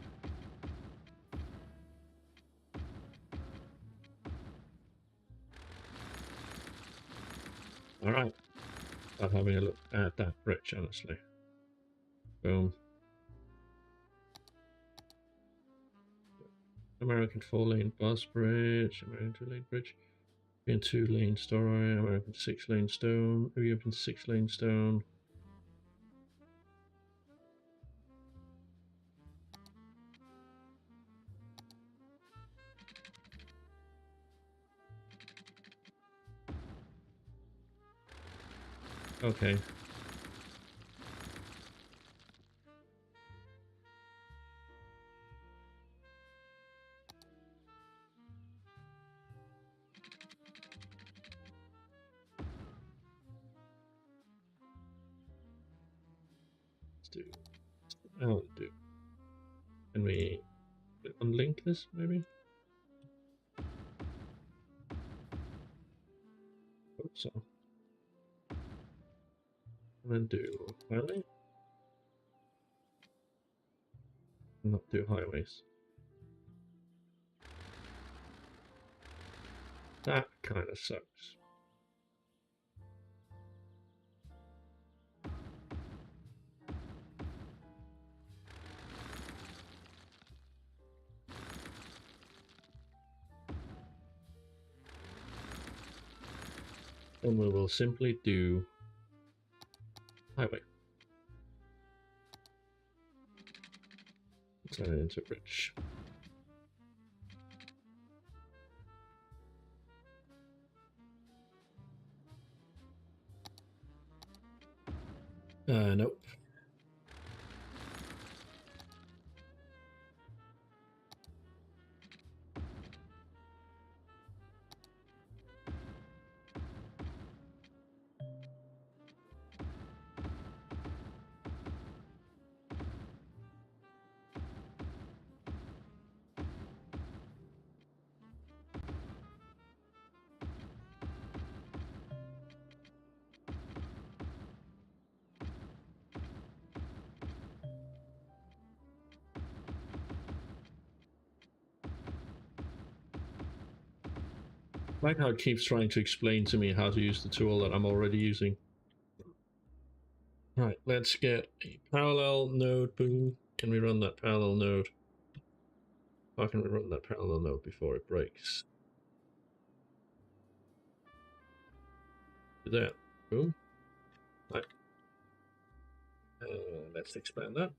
All right. I'm having a look at that bridge, honestly. Boom. American 4-lane bus bridge, American 2-lane bridge, European 2-lane story, American 6-lane stone, European 6-lane stone. Okay. Let's do. I'll do. Can we unlink this, maybe? Hope so. And then do highway. Not do highways. That kind of sucks. And we will simply do highway. Turn it into a bridge. Nope. Like how it keeps trying to explain to me how to use the tool that I'm already using. Right, let's get a parallel node. Boom. Can we run that parallel node? How can we run that parallel node before it breaks? Do that. Boom. Right. Let's expand that.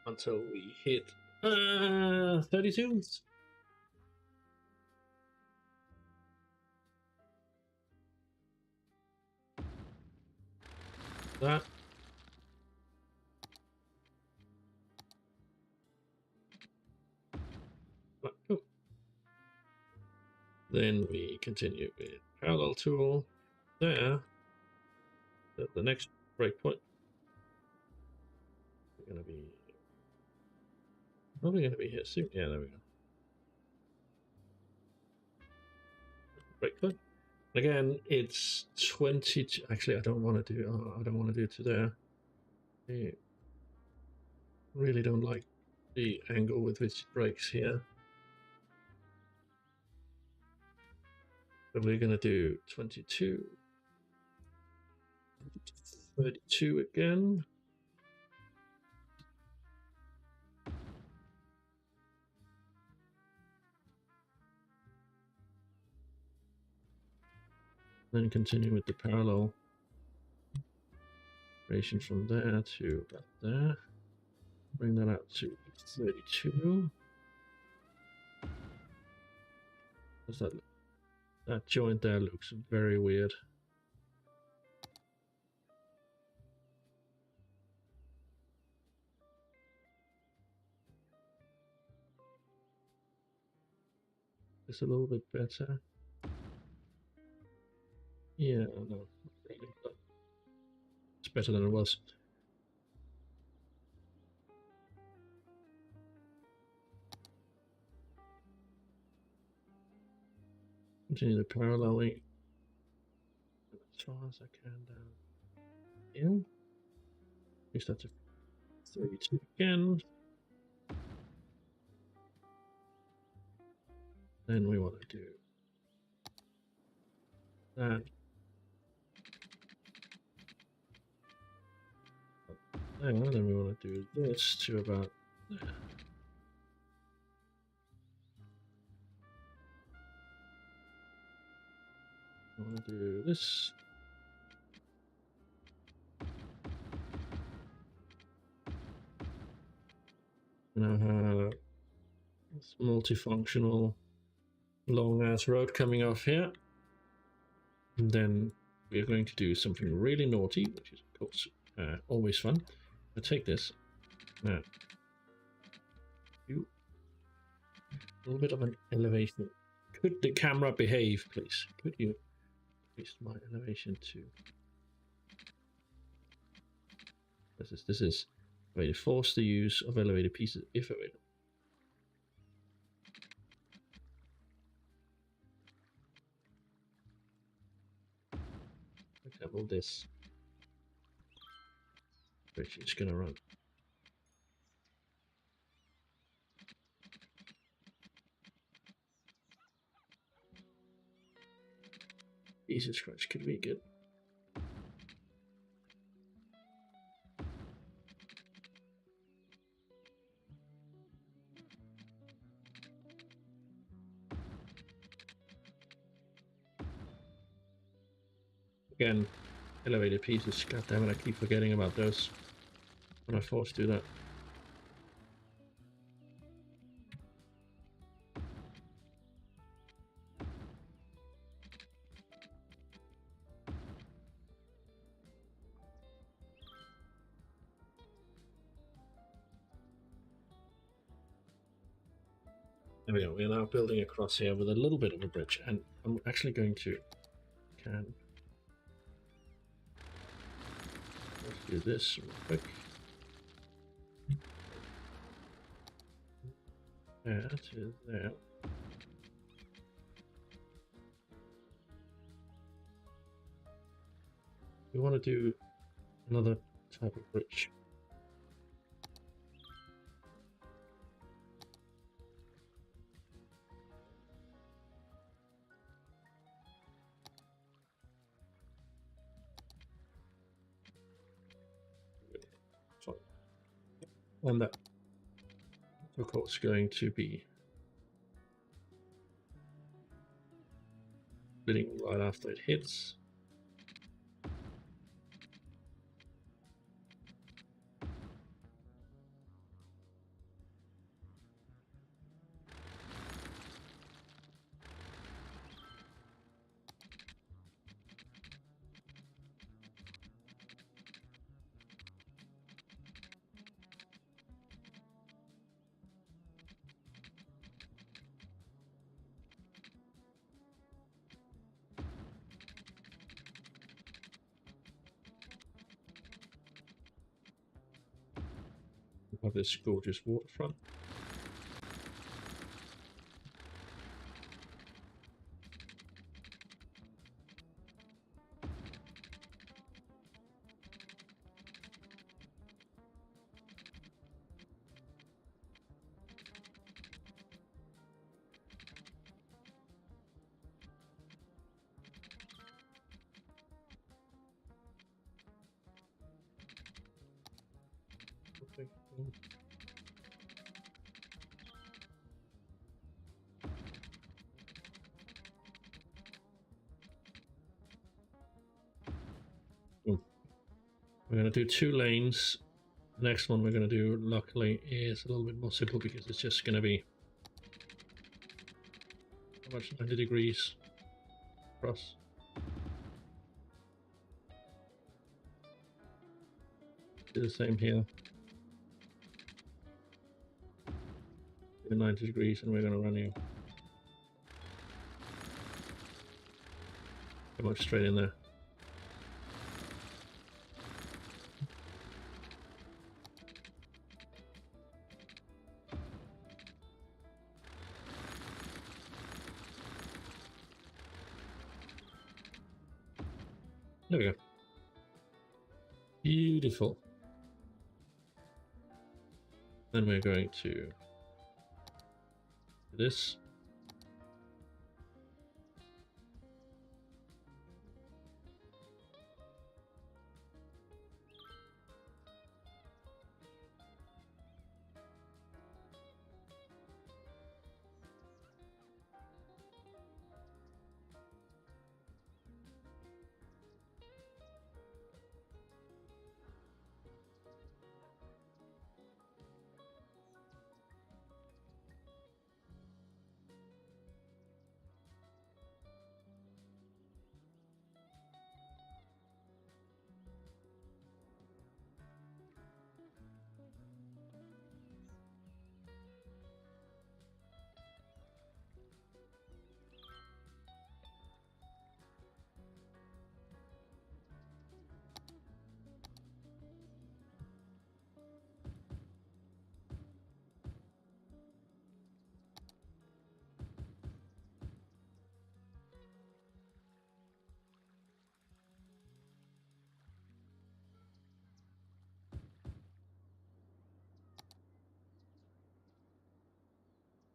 Until we hit 32. That. Cool. Then we continue with parallel tool. There. The next breakpoint. We're going to be probably going to be here soon. Yeah, there we go. Breakpoint. Again, it's 22. Actually, I don't want to do. I don't want to do it to there. I really don't like the angle with which it breaks here. But we're going to do 22. 32 again. Then continue with the parallel operation from there to about there. Bring that out to 32. Does that joint there looks very weird. It's a little bit better. Yeah, no, really, but it's better than it was. Continue the paralleling as far as I can down here. Use that to 32 again. Then we want to do that. There, then we want to do this to about there. I want to do this. Now have this multifunctional long ass road coming off here. And then we're going to do something really naughty, which is of course always fun. I'll take this. Now, you a little bit of an elevation. Could the camera behave, please? Could you increase my elevation to? This is a way to force the use of elevated pieces if available. For example, this, which is going to run. Jesus Christ, could we get? Again, elevated pieces. God damn it, I keep forgetting about those when I forced to do that. There we go. We're now building across here with a little bit of a bridge, and I'm actually going to let's do this real quick. That is there. We want to do another type of bridge. And that, of course, going to be splitting right after it hits. Of this gorgeous waterfront. We're going to do 2 lanes. The next one we're going to do, luckily, is a little bit more simple because it's just going to be how much, 90 degrees across. Do the same here. Do 90 degrees, and we're going to run you pretty much straight in there. There we go. Beautiful. Then we're going to do this.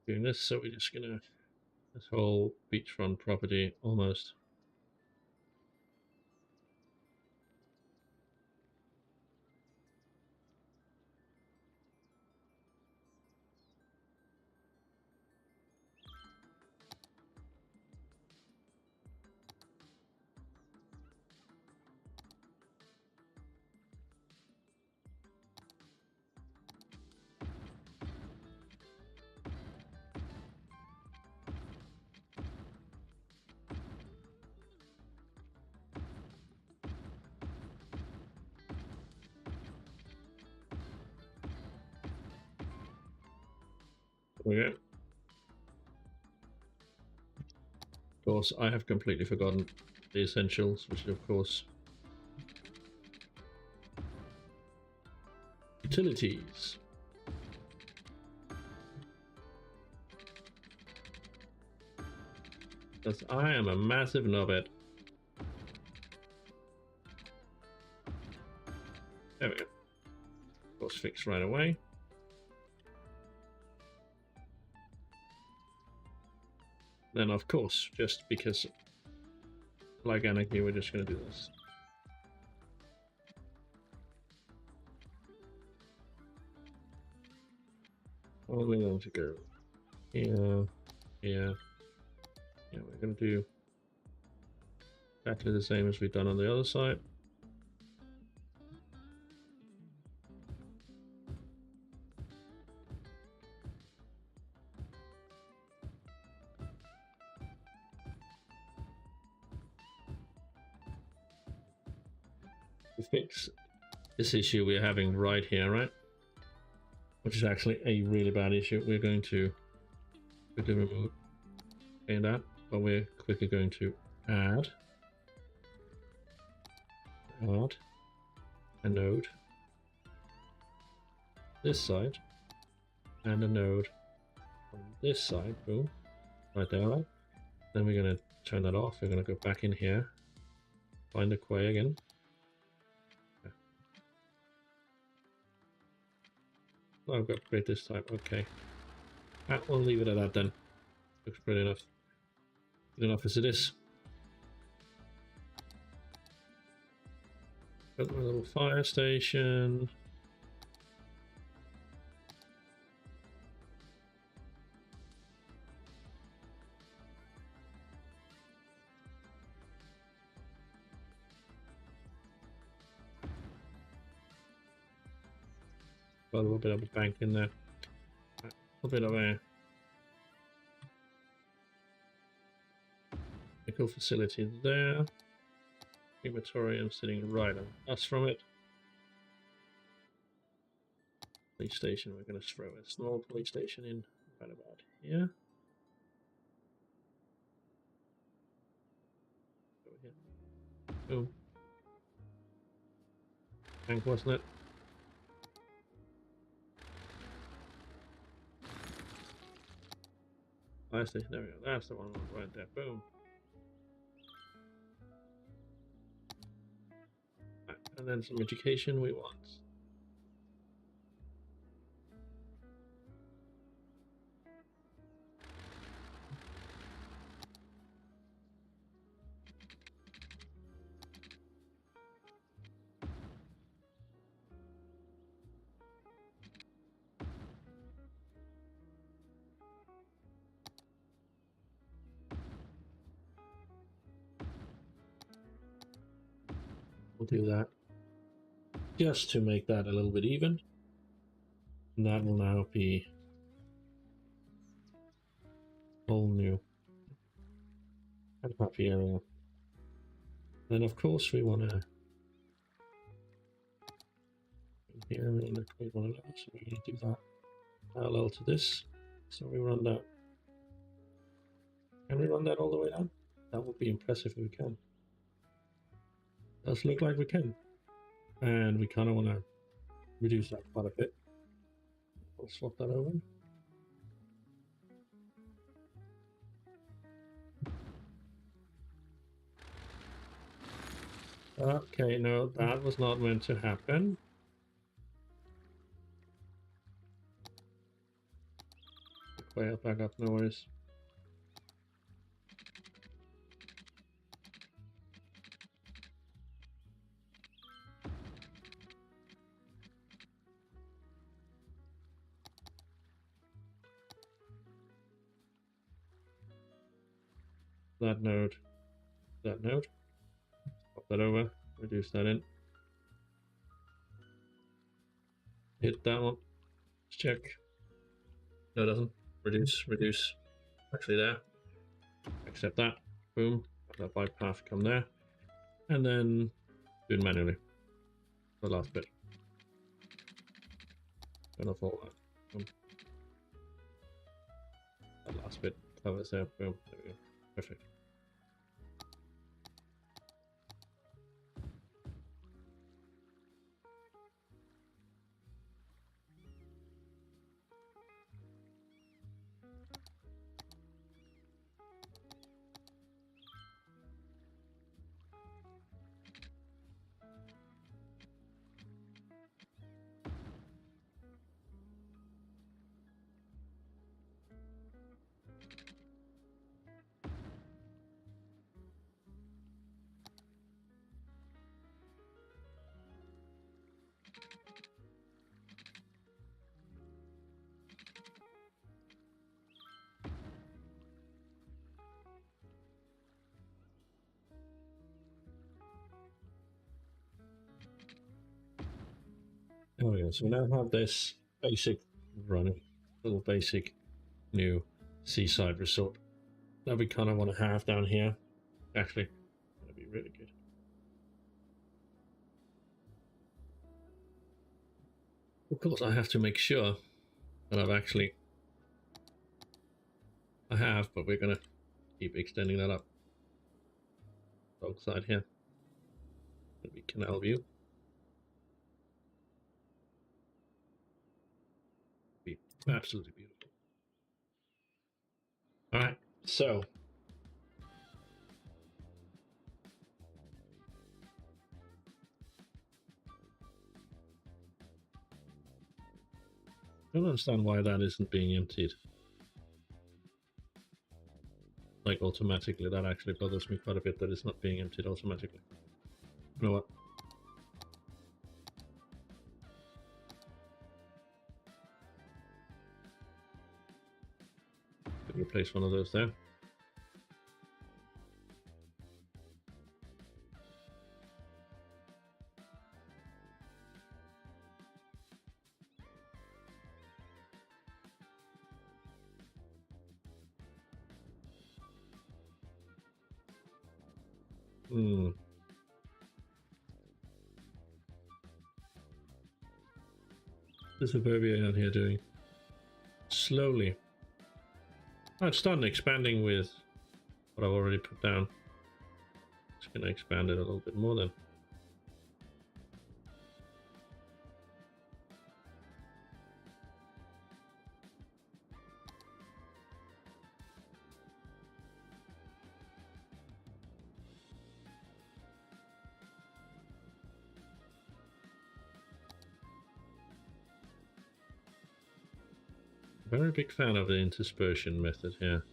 Doing this, so we're just gonna this whole beachfront property almost. There we go. Of course, I have completely forgotten the essentials, which is of course utilities. Because I am a massive knobhead. There we go. Of course, fixed right away. Then, of course, just because, like anarchy, we're just going to do this. Well, we're going to go here, here. Yeah, we're going to do exactly the same as we've done on the other side. To fix this issue we're having right here, right? Which is actually a really bad issue. We're going to quickly remove that, but we're quickly going to add a node this side and a node on this side. Boom, right there. Right? Then we're going to turn that off. We're going to go back in here, find the quay again. Oh, I've got great this time. Okay, we'll leave it at that then. Looks pretty enough. Good enough as it is. Got my little fire station. Got a little bit of a bank in there. A little bit of a medical facility there. Crematorium sitting right on us from it. Police station, we're going to throw a small police station in right about here. Over here. Boom. Tank, wasn't it? Fire station, there we go. That's the one right there. Boom. Right. And then some education we want. We'll do that just to make that a little bit even. And that will now be all new and happy area. Then of course we want to here and create one of those. So we're going to do that parallel to this. So we run that. Can we run that all the way down? That would be impressive if we can. Does look like we can. And we kind of want to reduce that quite a bit. We'll swap that over. Okay, no, that was not meant to happen. Way up, back up, no worries. That node, pop that over, reduce that in. Hit that one, let's check. No, it doesn't. Reduce. Actually there. Accept that. Boom. Have that bike path come there. And then do it manually. The last bit. Turn off all that. Boom. That last bit covers there. Boom. There we go. Perfect. There we go. So we now have this basic running, little basic new seaside resort that we kind of want to have down here. Actually, that'd be really good. Of course, I have to make sure that I have, but we're gonna keep extending that up. Dog side here. That'd be canal view. Be absolutely beautiful. All right, so I don't understand why that isn't being emptied. Like automatically, that actually bothers me quite a bit that it's not being emptied automatically. You know what? Could replace one of those there. Hmm. The suburbia out here doing? Slowly. Oh, it's starting expanding with what I've already put down. Just gonna expand it a little bit more then. Very big fan of the interspersion method here.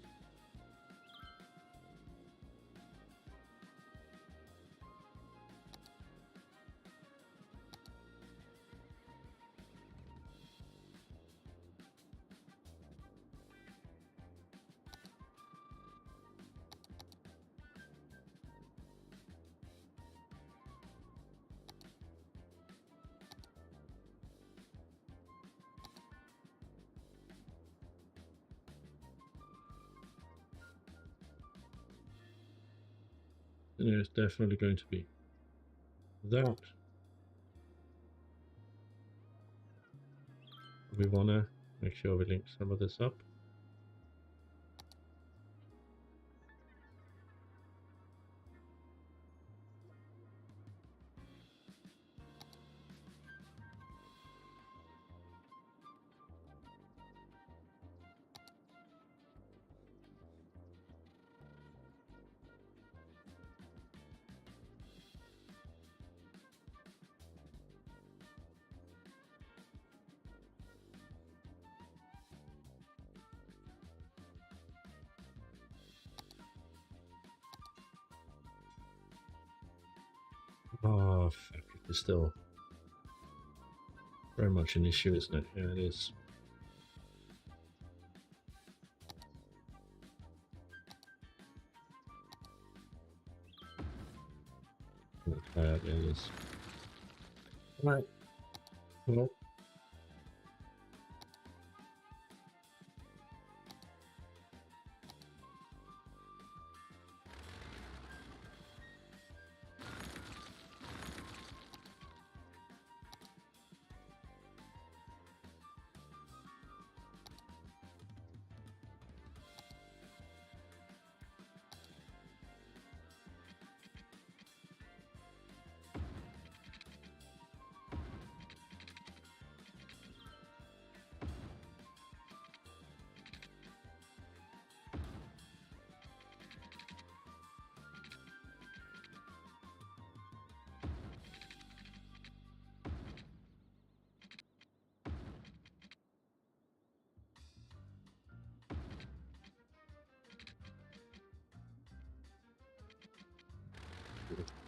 There's definitely going to be that. We want to make sure we link some of this up. Oh, fuck. It's still very much an issue, isn't it? Yeah, it is. I'm gonna try out the others. Right. Well,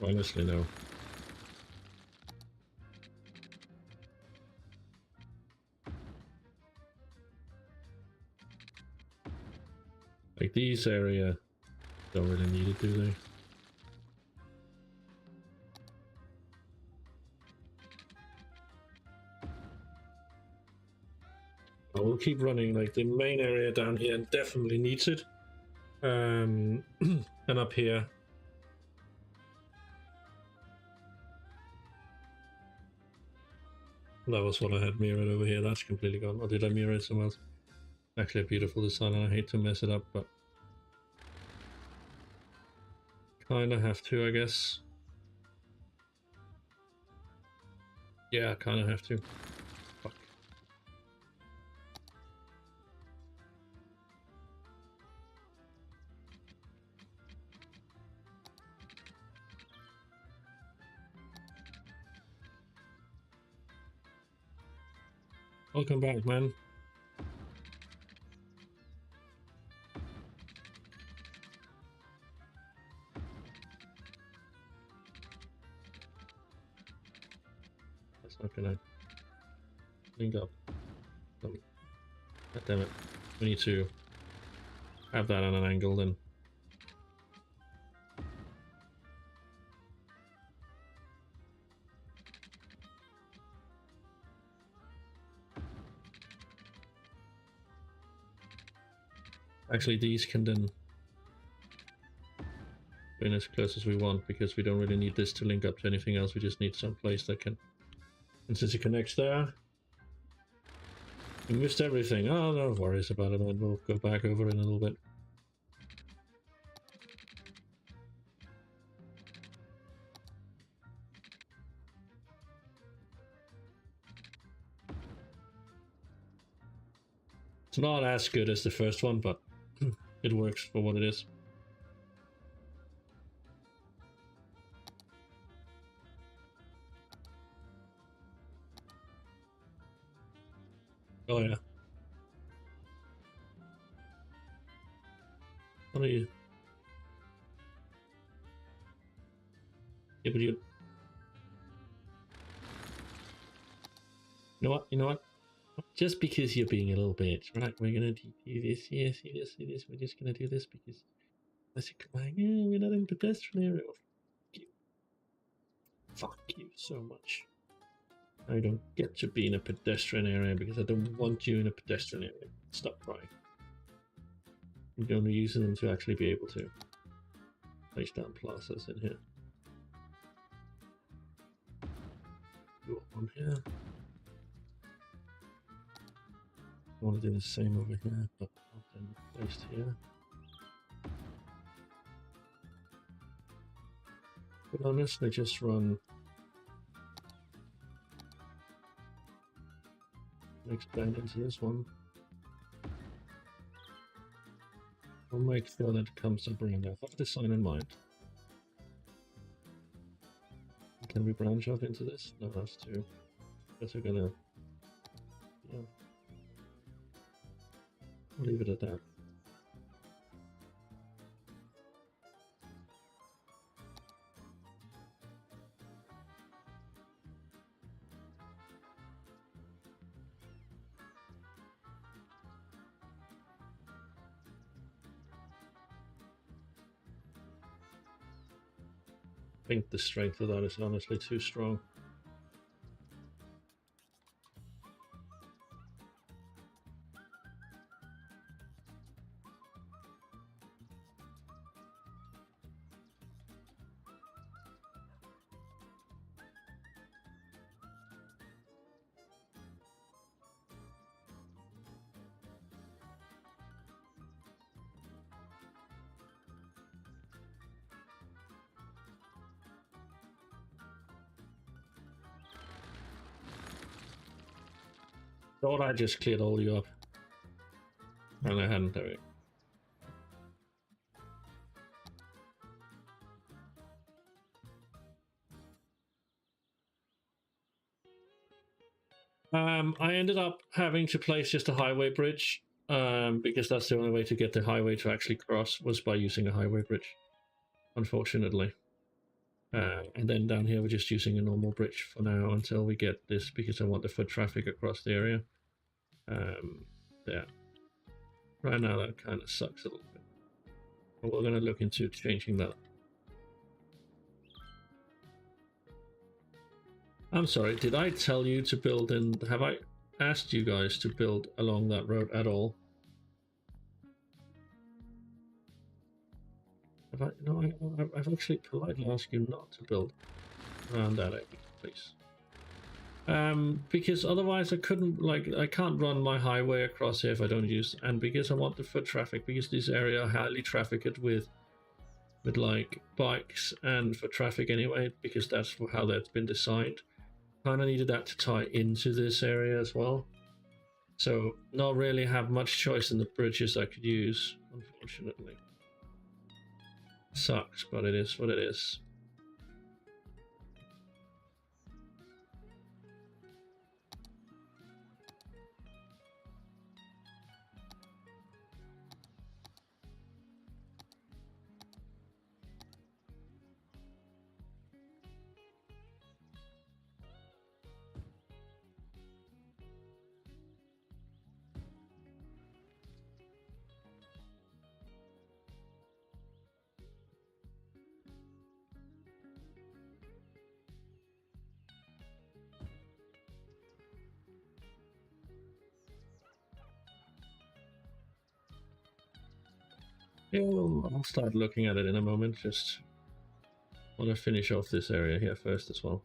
honestly, no. Like these area don't really need it, do they? I will keep running. Like the main area down here definitely needs it. And up here. That was what I had mirrored over here. That's completely gone. Or did I mirror it somewhere else? Actually a beautiful design, and I hate to mess it up, but kinda have to, I guess. Yeah, kinda have to. Fuck. Welcome back, man. That's not gonna link up. God damn it. We need to have that on an angle then. Actually, these can then been as close as we want because we don't really need this to link up to anything else. We just need some place that can. And since it connects there, we missed everything. Oh, no worries about it. We'll go back over in a little bit. It's not as good as the first one, but it works for what it is. Oh yeah. What are you? Yeah, but you know what? You know what? Just because you're being a little bitch, right? We're gonna do this. Yes, yes, yes. We're just gonna do this because unless you come like, yeah, we're not in pedestrian area. Fuck you so much. I don't get to be in a pedestrian area because I don't want you in a pedestrian area. Stop crying. I'm only using them to actually be able to place down plazas in here. Go on here. I want to do the same over here, but not then placed here. But honestly, just run expand into this one. We'll make sure that it comes up around there. Have this sign in mind. Can we branch off into this? No, that's too. Guess we're gonna. Yeah. I'll leave it at that. I think the strength of that is honestly too strong. Thought I just cleared all you up. And I hadn't, there we go. I ended up having to place just a highway bridge, because that's the only way to get the highway to actually cross was by using a highway bridge, unfortunately. And then down here we're just using a normal bridge for now until we get this, because I want the foot traffic across the area. Yeah. Right now that kind of sucks a little bit. But we're going to look into changing that. I'm sorry, did I tell you to build in... Have I asked you guys to build along that road at all? Have I... No, I've actually politely asked you not to build around that area, please. Because otherwise I couldn't, like, I can't run my highway across here if I don't use... And because I want the foot traffic, because this area are highly trafficked with like bikes and foot traffic anyway, because that's how that's been designed. Kind of needed that to tie into this area as well. So not really have much choice in the bridges I could use, unfortunately. Sucks, but it is what it is. Yeah, I'll start looking at it in a moment. Just want to finish off this area here first as well.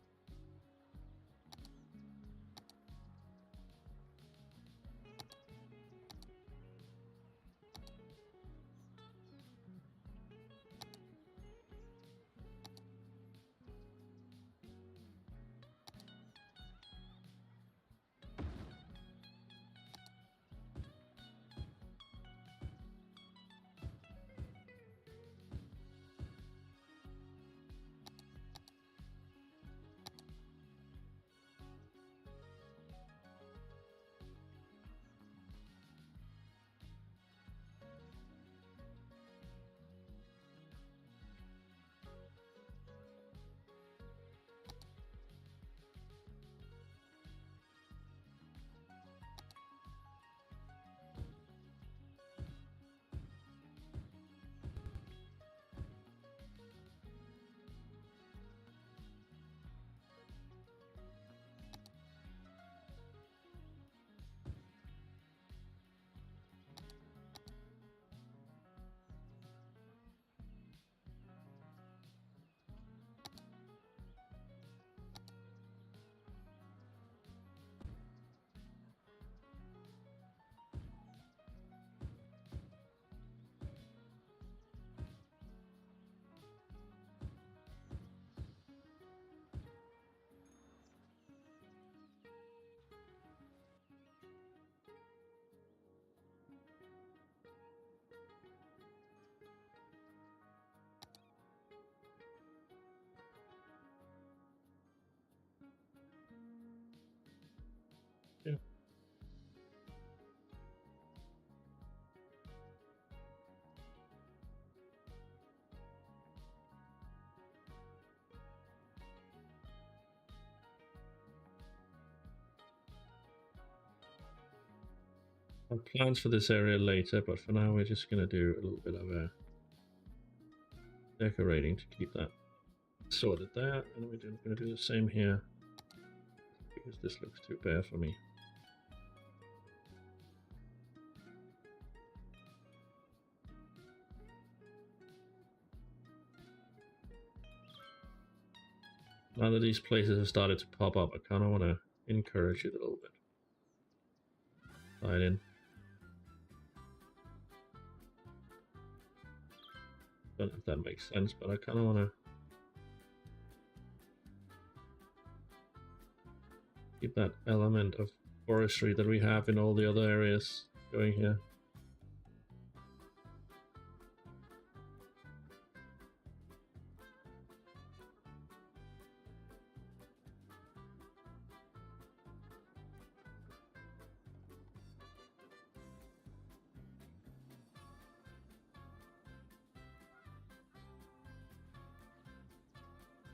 Yeah. I have plans for this area later, but for now we're just going to do a little bit of decorating to keep that sorted there, and we're going to do the same here because this looks too bare for me. Now that these places have started to pop up, I kind of want to encourage it a little bit. Tie it in. Don't know if that makes sense, but I kind of want to keep that element of forestry that we have in all the other areas going here.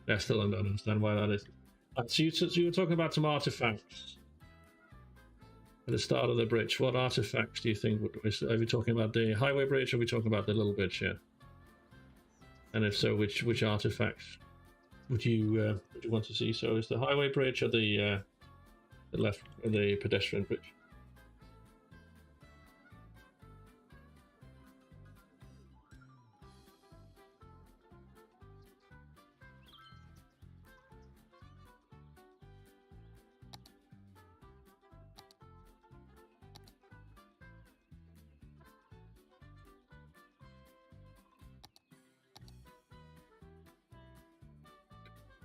I still don't understand why that is. So you were talking about some artifacts at the start of the bridge. What artifacts do you think? Are we talking about the highway bridge, or are we talking about the little bridge here? And if so, which artifacts would you want to see? So is the highway bridge or the left, or the pedestrian bridge?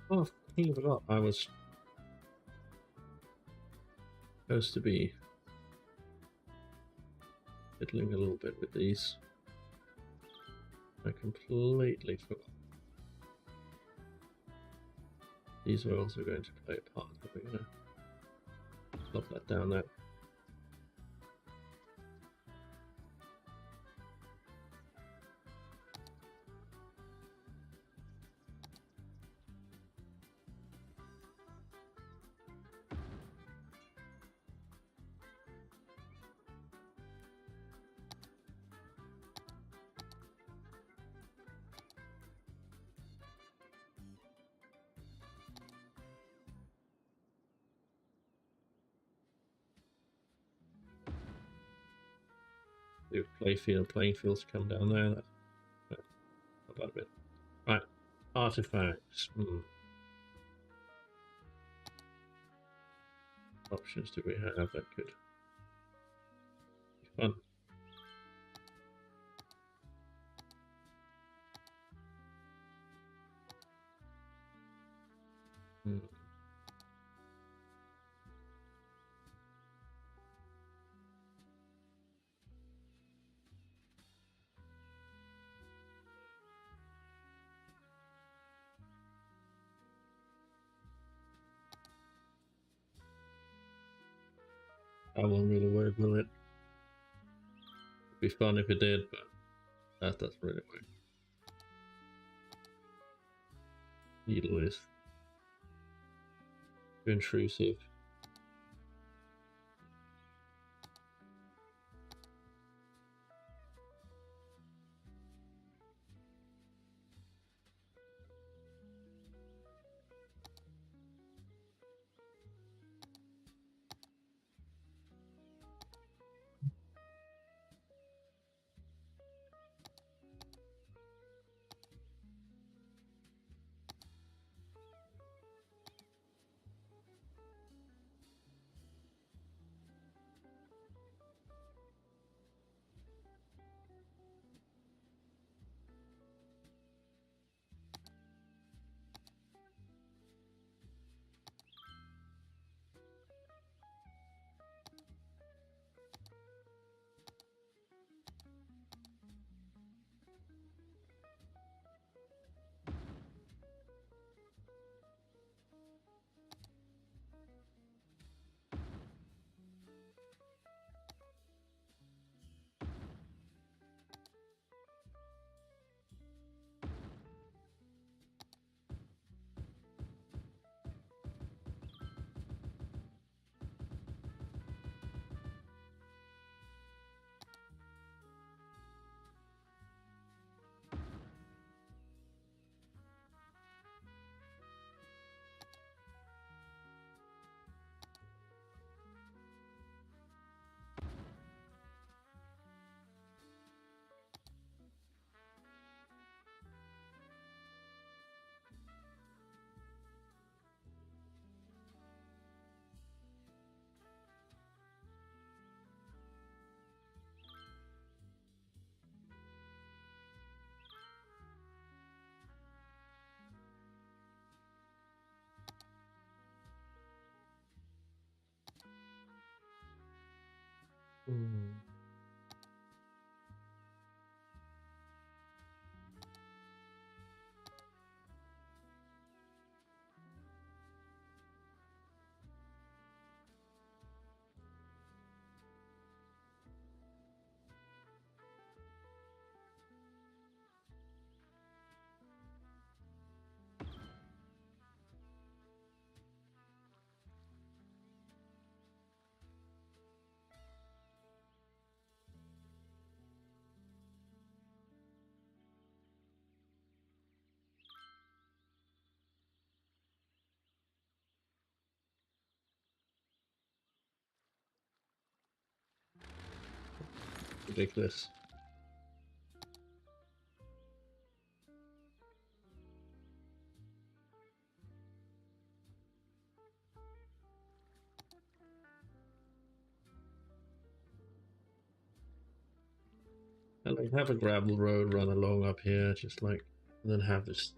Oh, I forgot. I was supposed to be fiddling a little bit with these. I completely forgot. These are also going to play a part. We're going to plop that down there. Playing fields come down there. That's not bad a bit. Right, Artifacts. Options do we have that could be fun? That won't really work, will it? It'd be fun if it did, but that doesn't really work. Needle is too intrusive. Ridiculous. And like have a gravel road run along up here, just like, and then have this.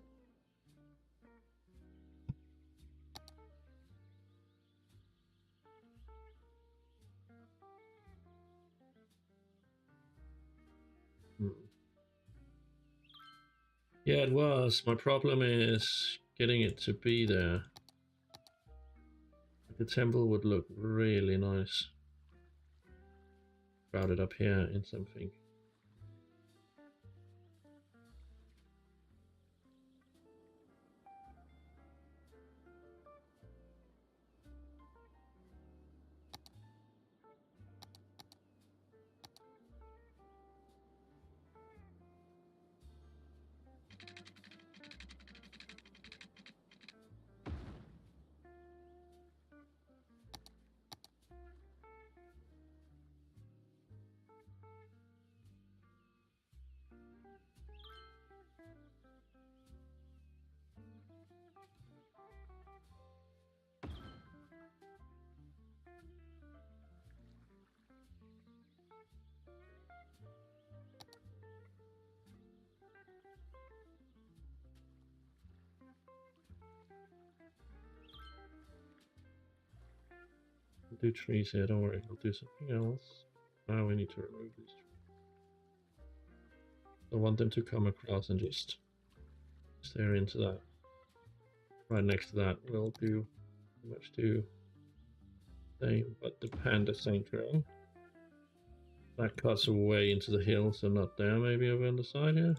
Yeah, it was. My problem is getting it to be there. The temple would look really nice. Crowded up here in something. We'll do trees here, don't worry, we'll do something else. Now we need to remove these trees. I want them to come across and just stare into that. Right next to that, we'll do pretty much do same, but the panda sanctuary. That cuts away into the hill, so not there, maybe over on the side here.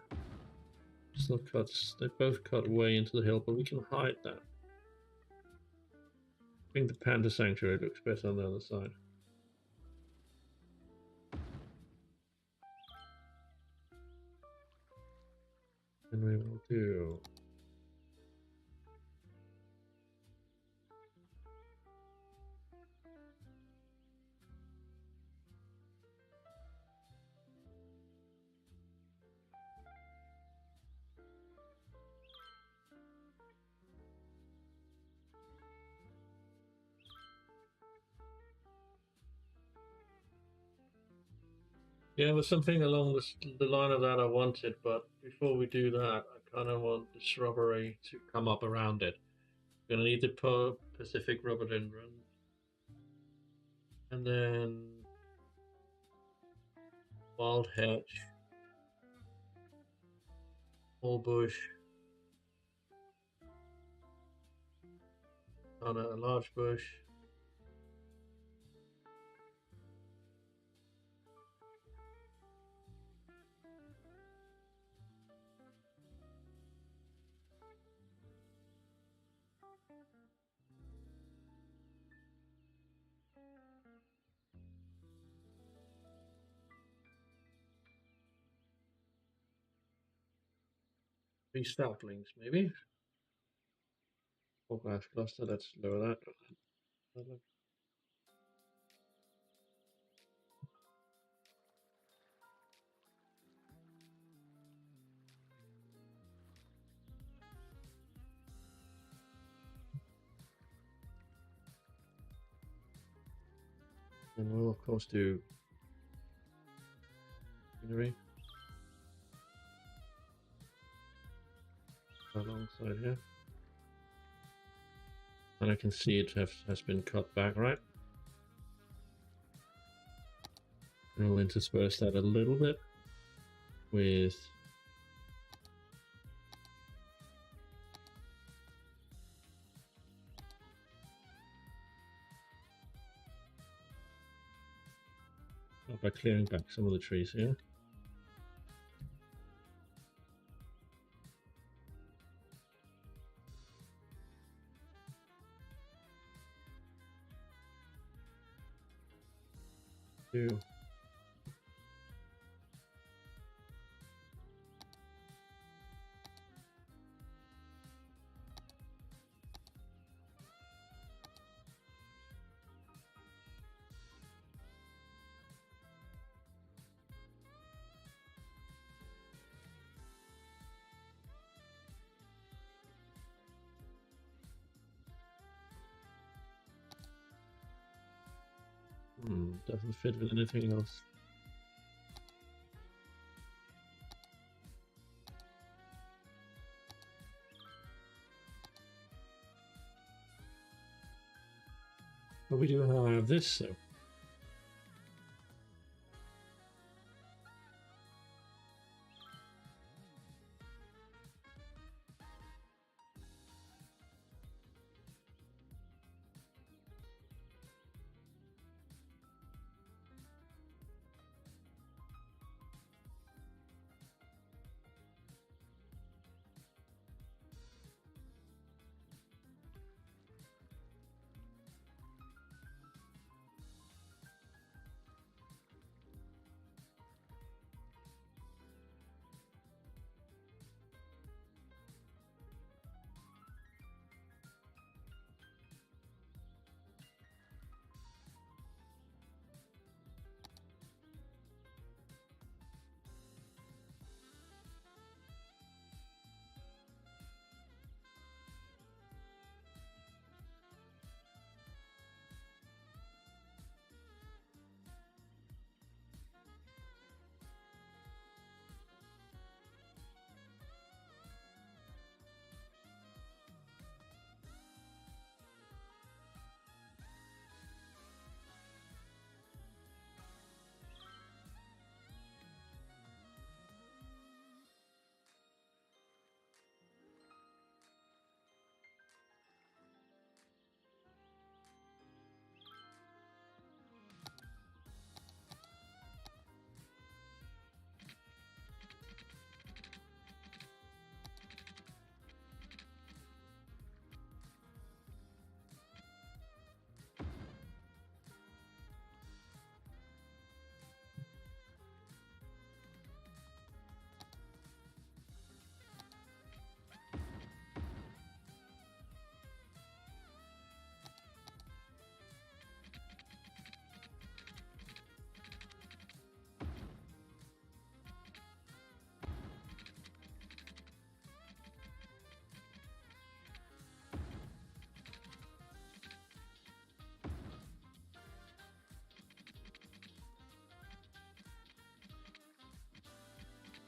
Still cuts, they both cut way into the hill, but we can hide that. I think the panda sanctuary looks better on the other side. And we will do yeah, there's something along the line of that I wanted, but before we do that, I kind of want the shrubbery to come up around it. We're gonna need the Pacific rhododendron, and then wild hedge, all bush, on a large bush. These saplings, maybe. Or grass cluster, let's lower that. And we'll of course do greenery alongside here. And I can see it has been cut back, right? And we'll intersperse that a little bit with by clearing back some of the trees here. Two. Doesn't fit with anything else. But we do have this though.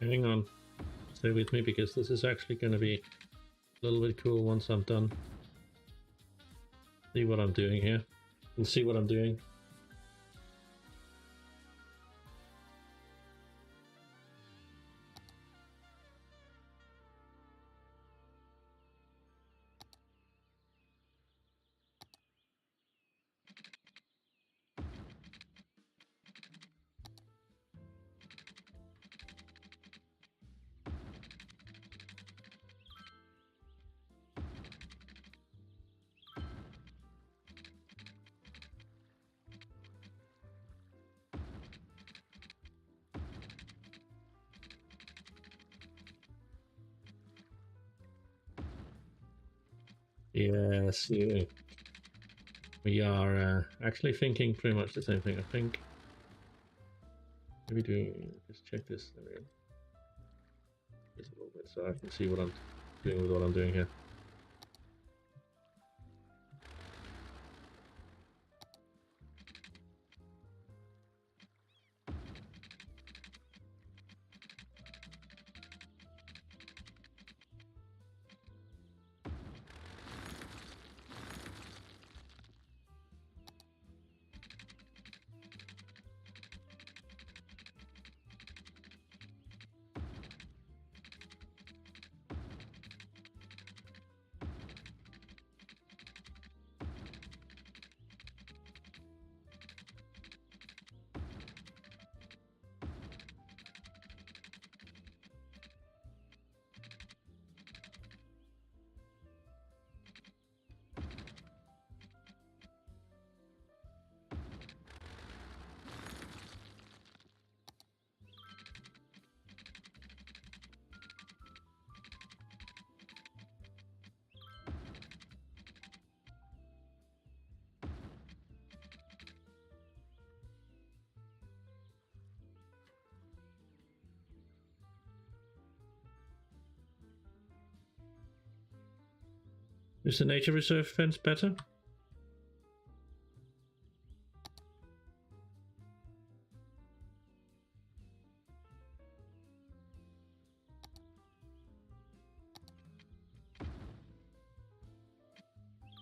Hang on. Stay with me because this is actually going to be a little bit cool once I'm done. See what I'm doing here. We'll see what I'm doing. Yes, yeah. We are actually thinking pretty much the same thing. I think maybe doing just check this. There we go. Just a little bit so I can see what I'm doing with what I'm doing here. Is the nature reserve fence better?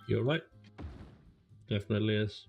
You're right. Definitely is.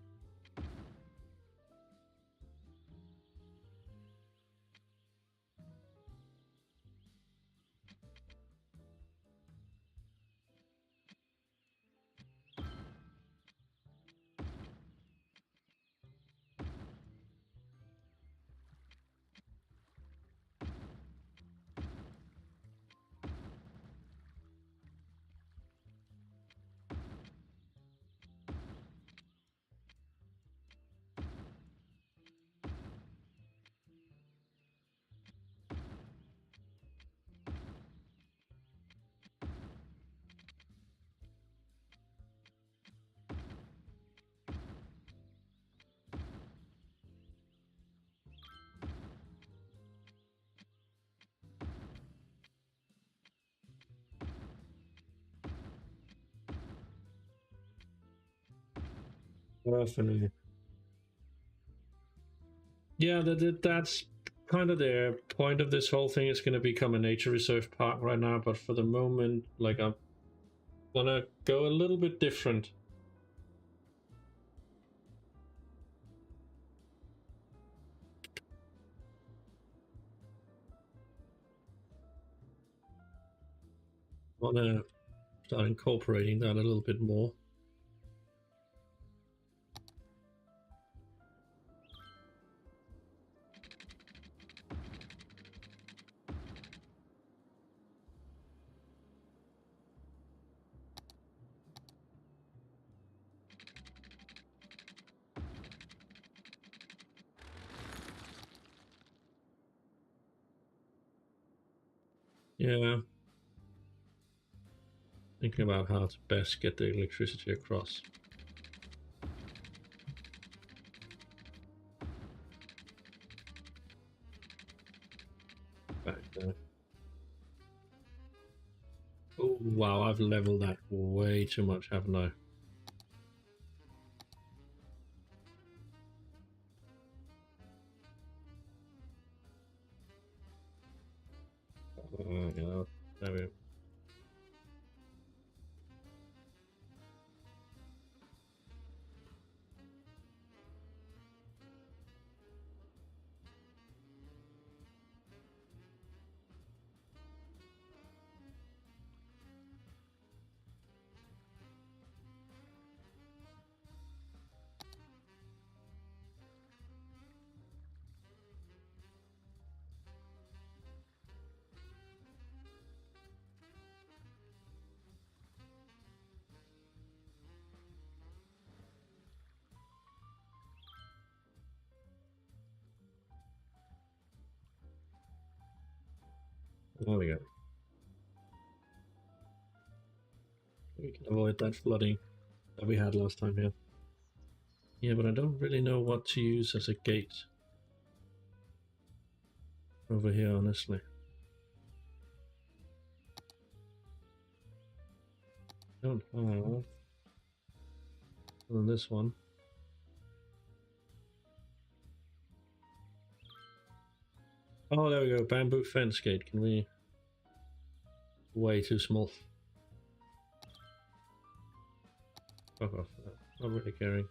Definitely. Yeah, that's kind of the point of this whole thing. Is going to become a nature reserve park right now, but for the moment, like I'm gonna go a little bit different. Wanna start incorporating that a little bit more. Yeah, thinking about how to best get the electricity across. Back there. Oh wow, I've leveled that way too much, haven't I? There we go. We can avoid that flooding that we had last time here. Yeah, but I don't really know what to use as a gate over here, honestly. Don't have on this one. Oh, there we go. Bamboo fence gate. Can we? Way too small. Fuck off. Not really caring.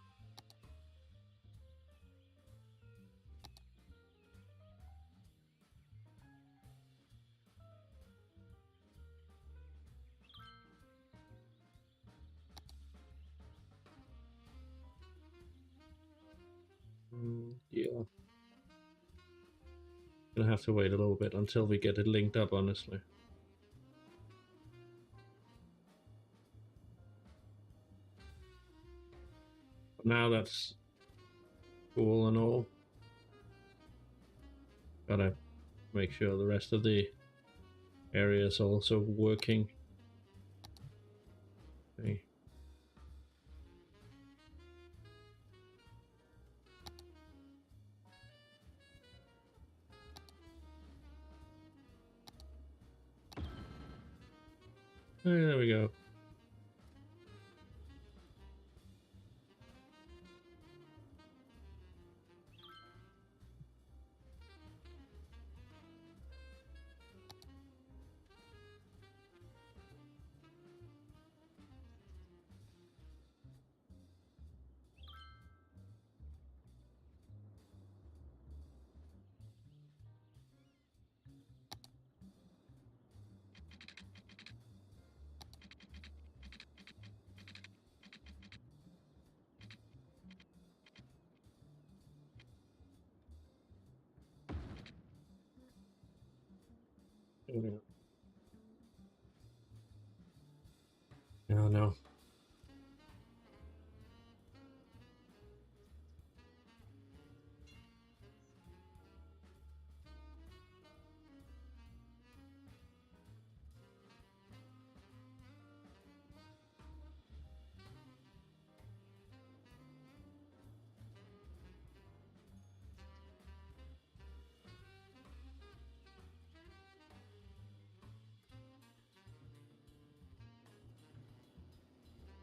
Yeah. Gonna have to wait a little bit until we get it linked up, honestly. But now that's cool and all. Gotta make sure the rest of the area is also working. Okay. Hey, there we go. There we go. No, no.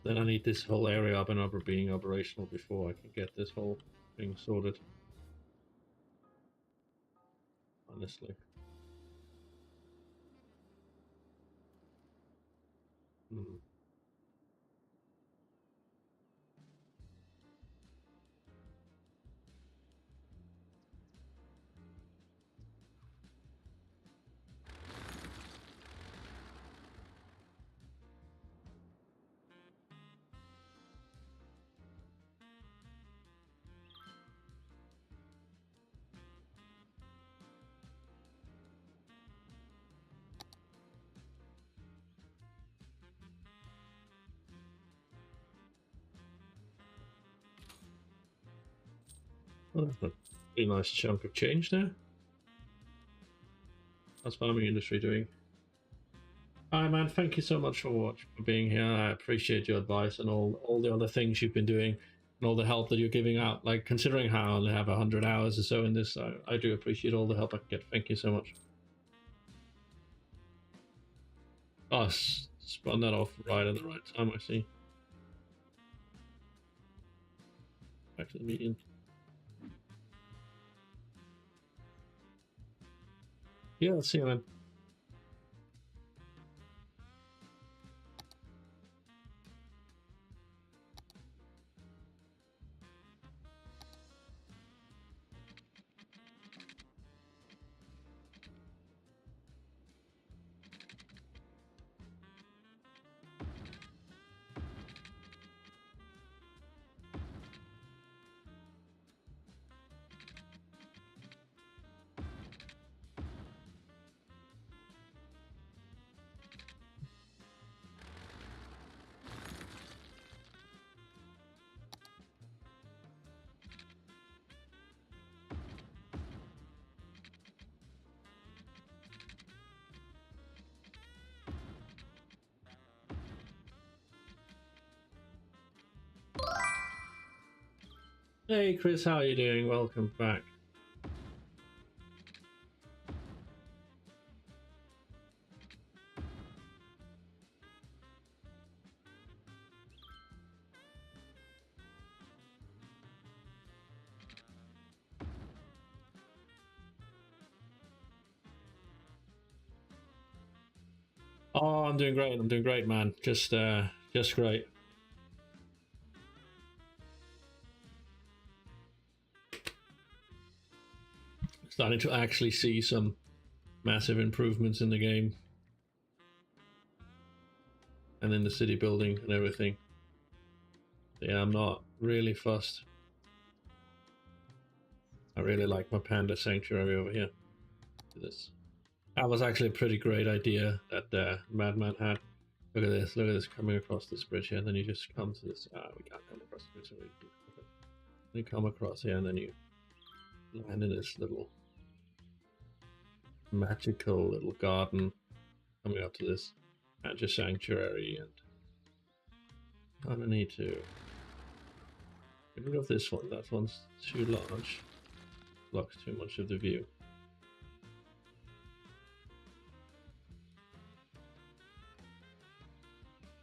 Then I need this whole area up and up being operational before I can get this whole thing sorted. Honestly. Hmm. Oh, that's a pretty nice chunk of change there. How's farming industry doing? Hi man, thank you so much for being here. I appreciate your advice and all the other things you've been doing and all the help that you're giving out. Like considering how I only have 100 hours or so in this, I do appreciate all the help I can get. Thank you so much. Oh, spun that off right at the right time, I see. Back to the median. Yeah, let's see you then. Hey Chris, how are you doing? Welcome back. Oh, I'm doing great. I'm doing great, man. Just great. Starting to actually see some massive improvements in the game, and in the city building and everything. Yeah, I'm not really fussed. I really like my panda sanctuary over here. This that was actually a pretty great idea that Madman had. Look at this! Look at this coming across this bridge here, and then you just come to this. We can't come across the bridge. So you come across here, and then you land in this little magical little garden coming up to this Magic Sanctuary, and kind of need to get rid of this one. That one's too large, blocks too much of the view.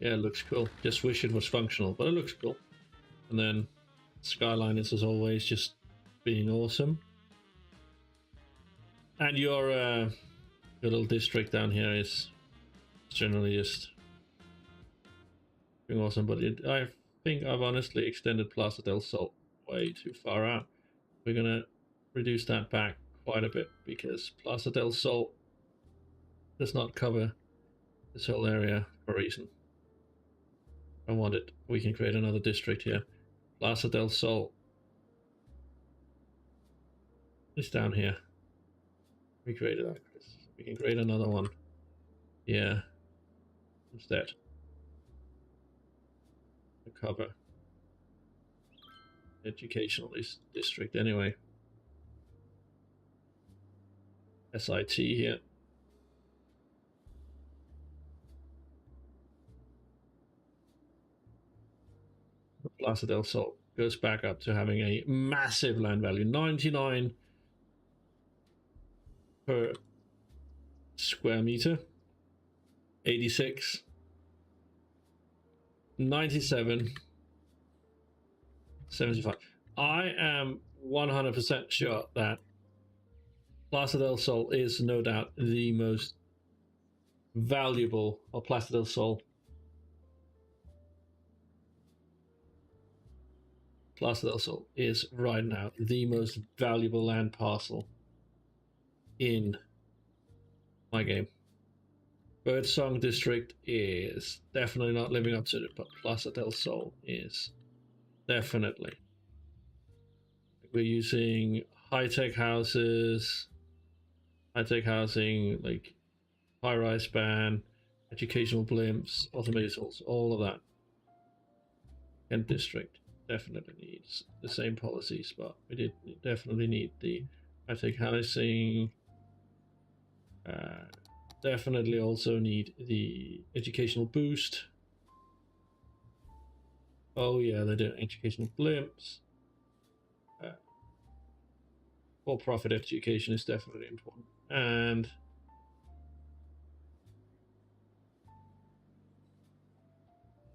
Yeah, it looks cool. Just wish it was functional, but it looks cool. And then skyline is, as always, just being awesome. And your little district down here is generally just being awesome. But I think I've honestly extended Plaza del Sol way too far out. We're gonna reduce that back quite a bit because Plaza del Sol does not cover this whole area for a reason. I want it. We can create another district here. Plaza del Sol is down here. We created that, Chris. We can create another one. Yeah. Instead. To cover educational district anyway. SIT here. Plaza del Sol goes back up to having a massive land value, 99 per square meter, 86, 97, 75. I am 100% sure that Plaza del Sol is no doubt the most valuable, or Plaza del Sol. Plaza del Sol is right now the most valuable land parcel in my game. Birdsong District is definitely not living up to it, but Plaza del Sol is definitely. We're using high-tech houses, high-tech housing, like high-rise ban, educational blimps, automated halls, all of that. And district definitely needs the same policies, but we did definitely need the high-tech housing. Definitely also need the educational boost. Oh yeah, they're doing educational blimps. For-profit education is definitely important. And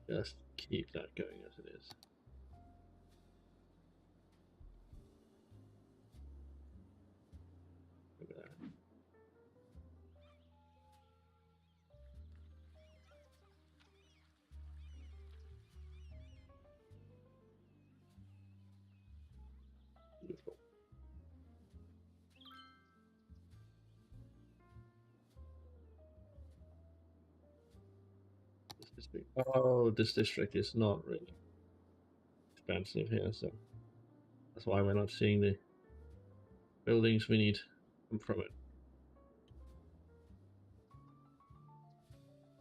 just keep that going as it is. Look at that. Beautiful. This district. Oh, this district is not really expansive here, so that's why we're not seeing the buildings we need from it.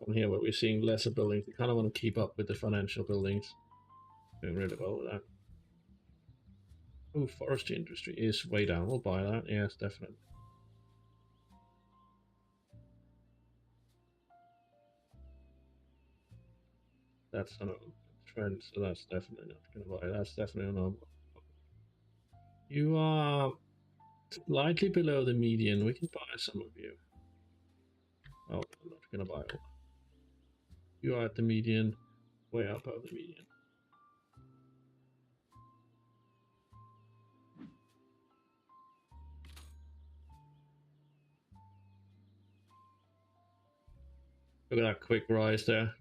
From here, where we're seeing lesser buildings, we kind of want to keep up with the financial buildings. Doing really well with that. Oh, forestry industry is way down. We'll buy that. Yes, definitely. That's a trend, so that's definitely not going to buy. That's definitely a normal. You are slightly below the median. We can buy some of you. Oh, I'm not gonna buy all. You are at the median, way above the median. Look at that quick rise there.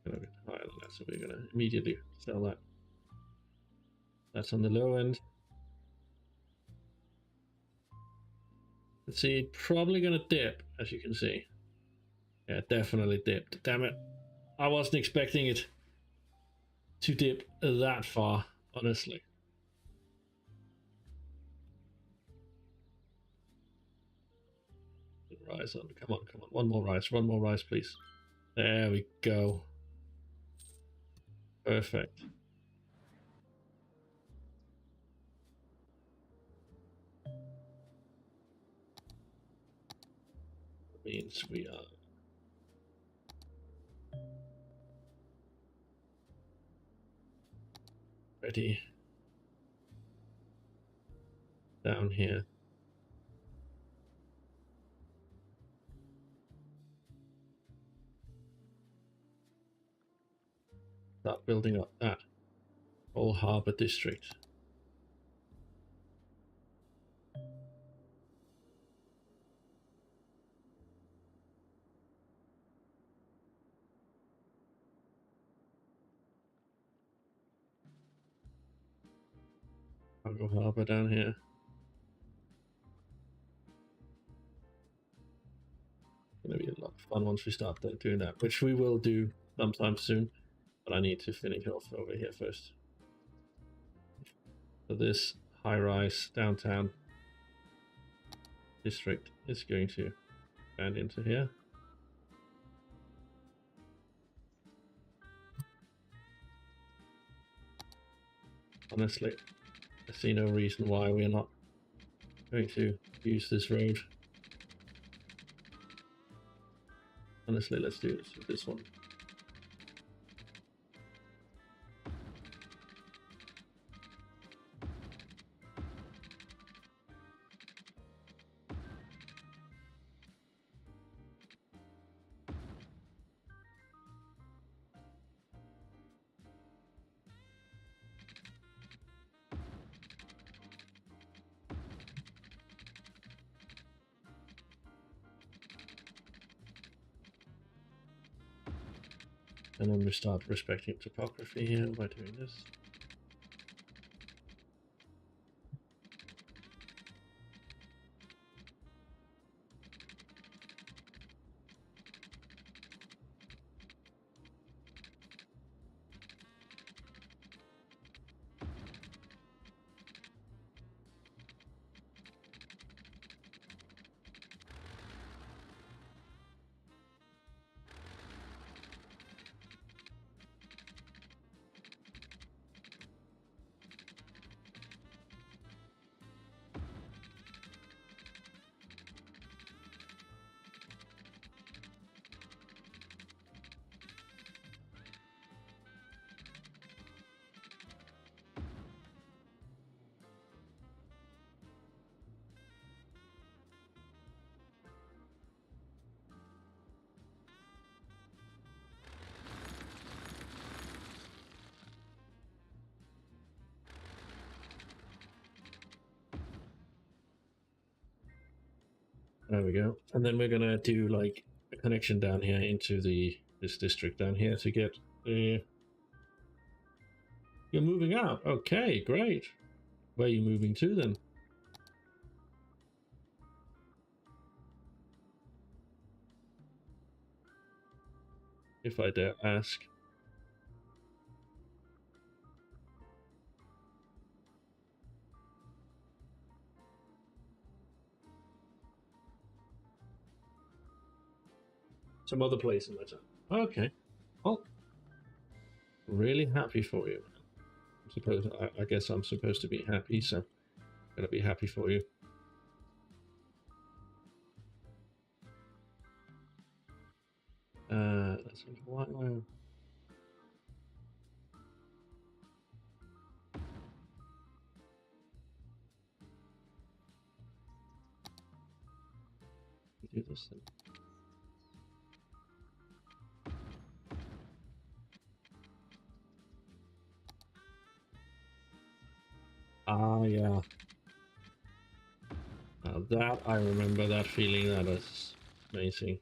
Gonna be higher than that, so we're gonna immediately sell that. That's on the low end. Let's see, probably gonna dip, as you can see. Yeah, definitely dipped. Damn it. I wasn't expecting it to dip that far, honestly. Rise on, come on, come on. One more rise, please. There we go. Perfect. That means we are ready down here. Start building up that whole harbour district. Cargo harbour down here. Gonna be a lot of fun once we start doing that, which we will do sometime soon. But I need to finish off over here first. So this high-rise downtown district is going to expand into here. Honestly, I see no reason why we're not going to use this road. Honestly, let's do this with this one. And then we start respecting topography here by doing this. There we go. And then we're gonna do like a connection down here into this district down here to get the. You're moving out. Okay, great. Where are you moving to then? If I dare ask. Some other place in my town. Okay. Well, really happy for you. I guess I'm supposed to be happy, so I'm gonna be happy for you. That's why. do this then. Ah, yeah. Now that I remember that feeling. That was amazing.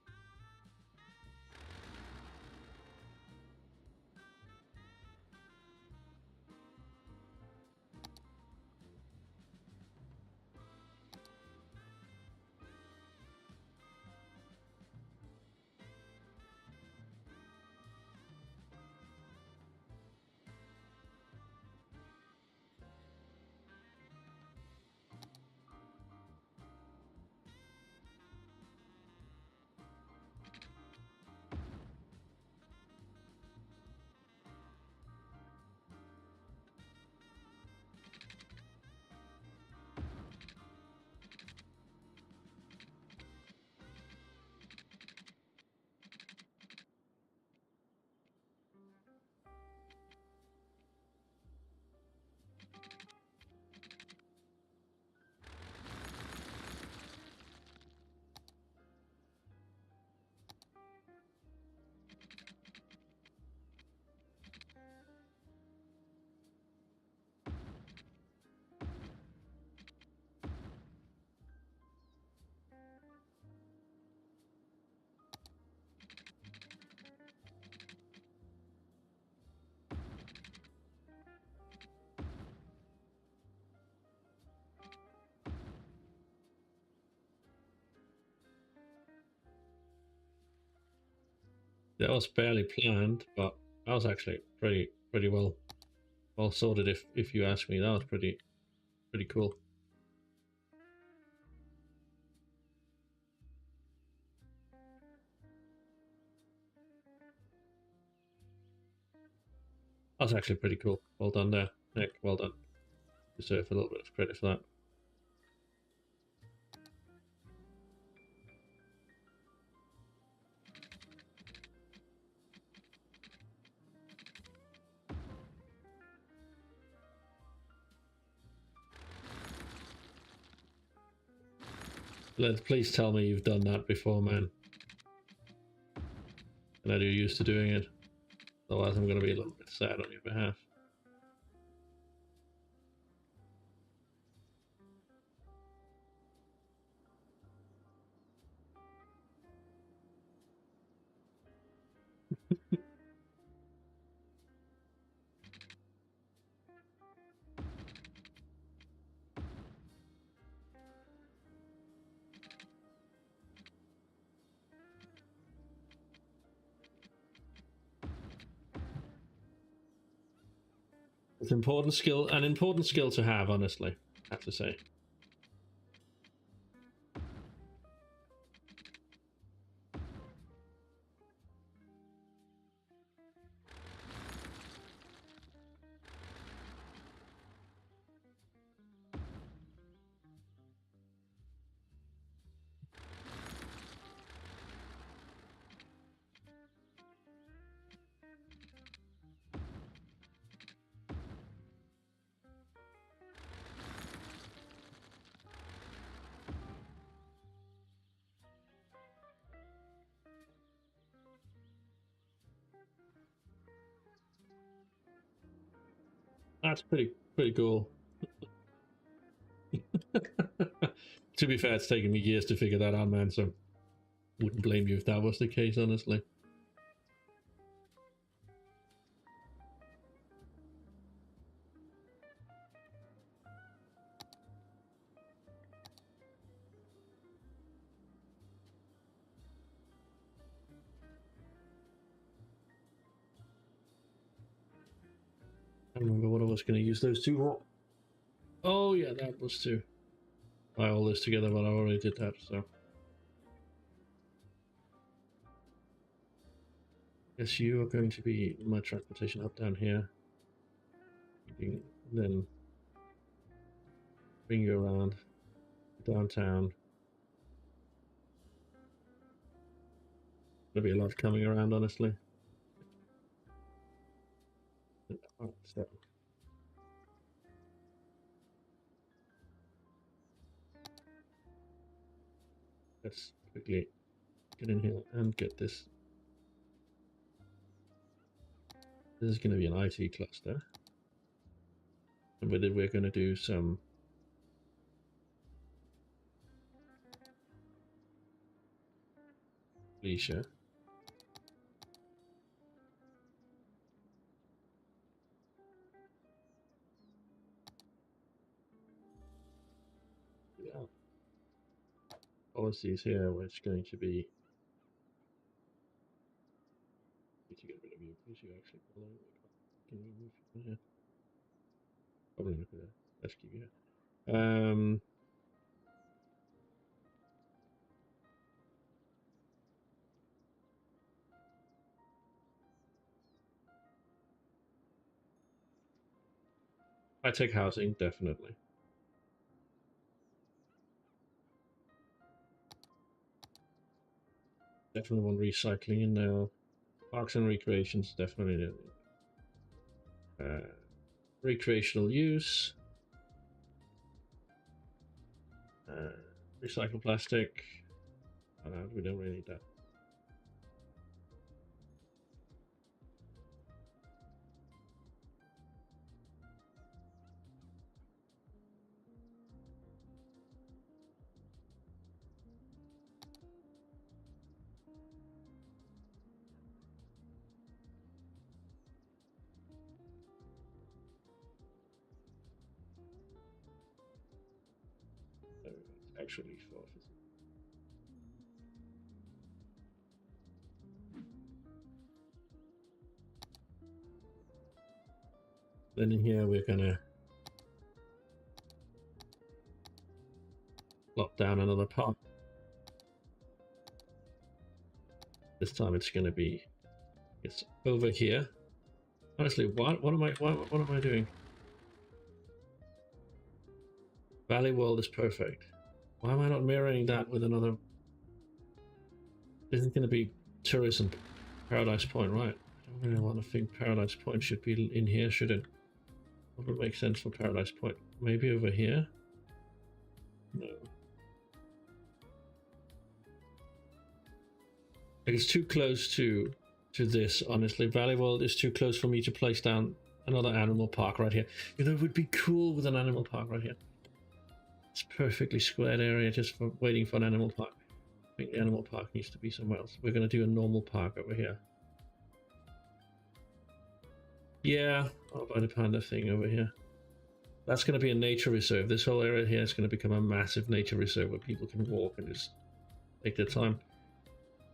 That was barely planned, but that was actually pretty well sorted. If you ask me, that was pretty cool. That was actually pretty cool. Well done there, Nick. Well done. Deserve a little bit of credit for that. Please tell me you've done that before, man. And that you're used to doing it. Otherwise, I'm going to be a little bit sad on your behalf. It's an important skill to have, honestly, I have to say. That's pretty cool. To be fair, it's taken me years to figure that out, man, so wouldn't blame you if that was the case, honestly. I don't remember what I was going to use those two for. Oh yeah, that was to buy all this together, but I already did that, so. Guess you are going to be my transportation up down here. Then bring you around downtown. There'll be a lot coming around, honestly. So. Let's quickly get in here and get this. This is going to be an IT cluster. And with it, we're going to do some leisure. Yeah. Policies here, which is going to be. Need to get rid of you because you actually. Can we move from here? Probably not gonna. Let's keep you here. High-tech housing, definitely. Definitely want recycling in there. Parks and recreations, definitely. Recreational use. Recycle plastic. We don't really need that. Actually, for then in here we're gonna lock down another part. This time it's gonna be it's over here. Honestly, what am I doing? Valley World is perfect. Why am I not mirroring that with another? This is gonna be tourism Paradise Point, right? I don't really want to think Paradise Point should be in here, should it? What would make sense for Paradise Point? Maybe over here? No. Like it's too close to this, honestly. Valley World is too close for me to place down another animal park right here. You know, it would be cool with an animal park right here. It's perfectly squared area just for waiting for an animal park. I think the animal park needs to be somewhere else. We're going to do a normal park over here. Yeah, I'll buy the panda thing over here. That's going to be a nature reserve. This whole area here is going to become a massive nature reserve where people can walk and just take their time.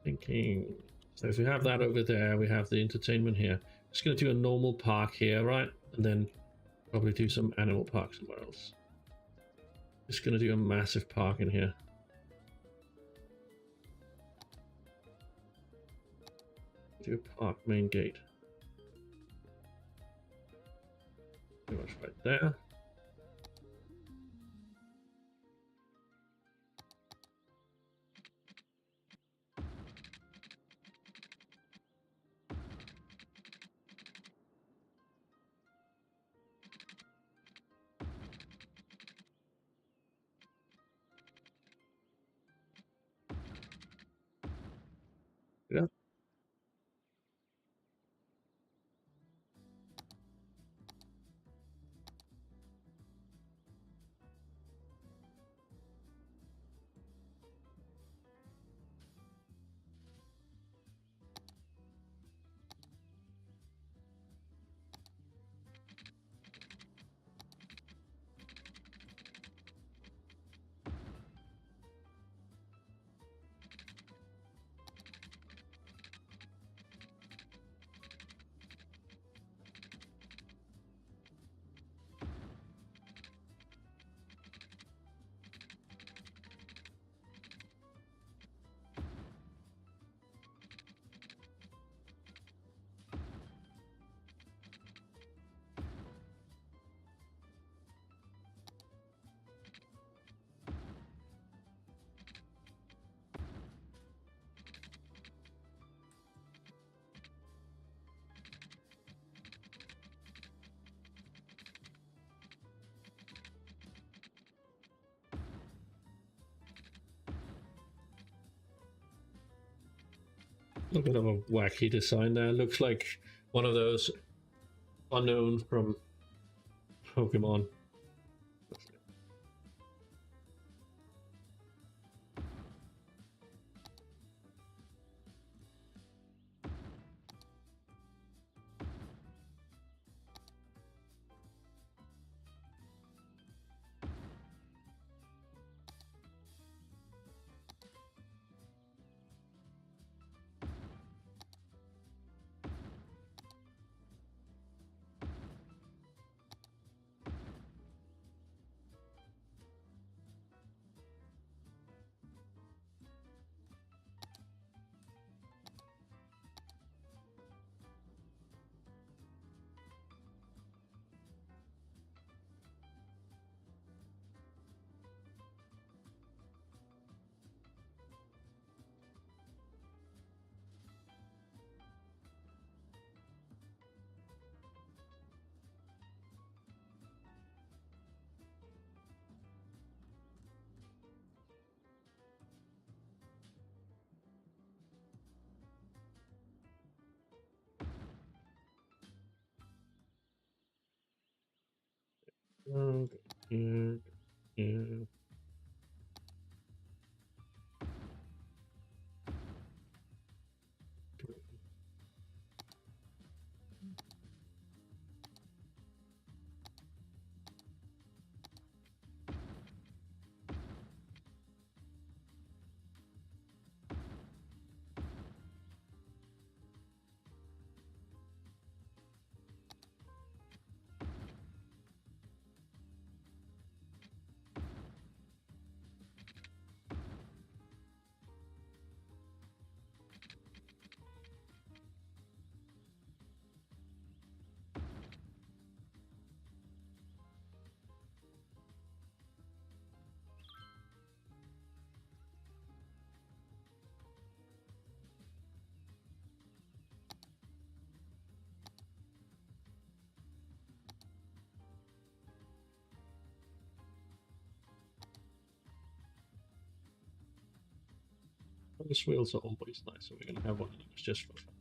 Thinking. So if we have that over there, we have the entertainment here. Just going to do a normal park here, right? And then probably do some animal park somewhere else. Just going to do a massive park in here. Do a park main gate. Pretty much right there. Yeah. A bit of a wacky design there. Looks like one of those unknown from Pokemon. Yeah. These wheels are always nice, so we're gonna have one of those just for fun.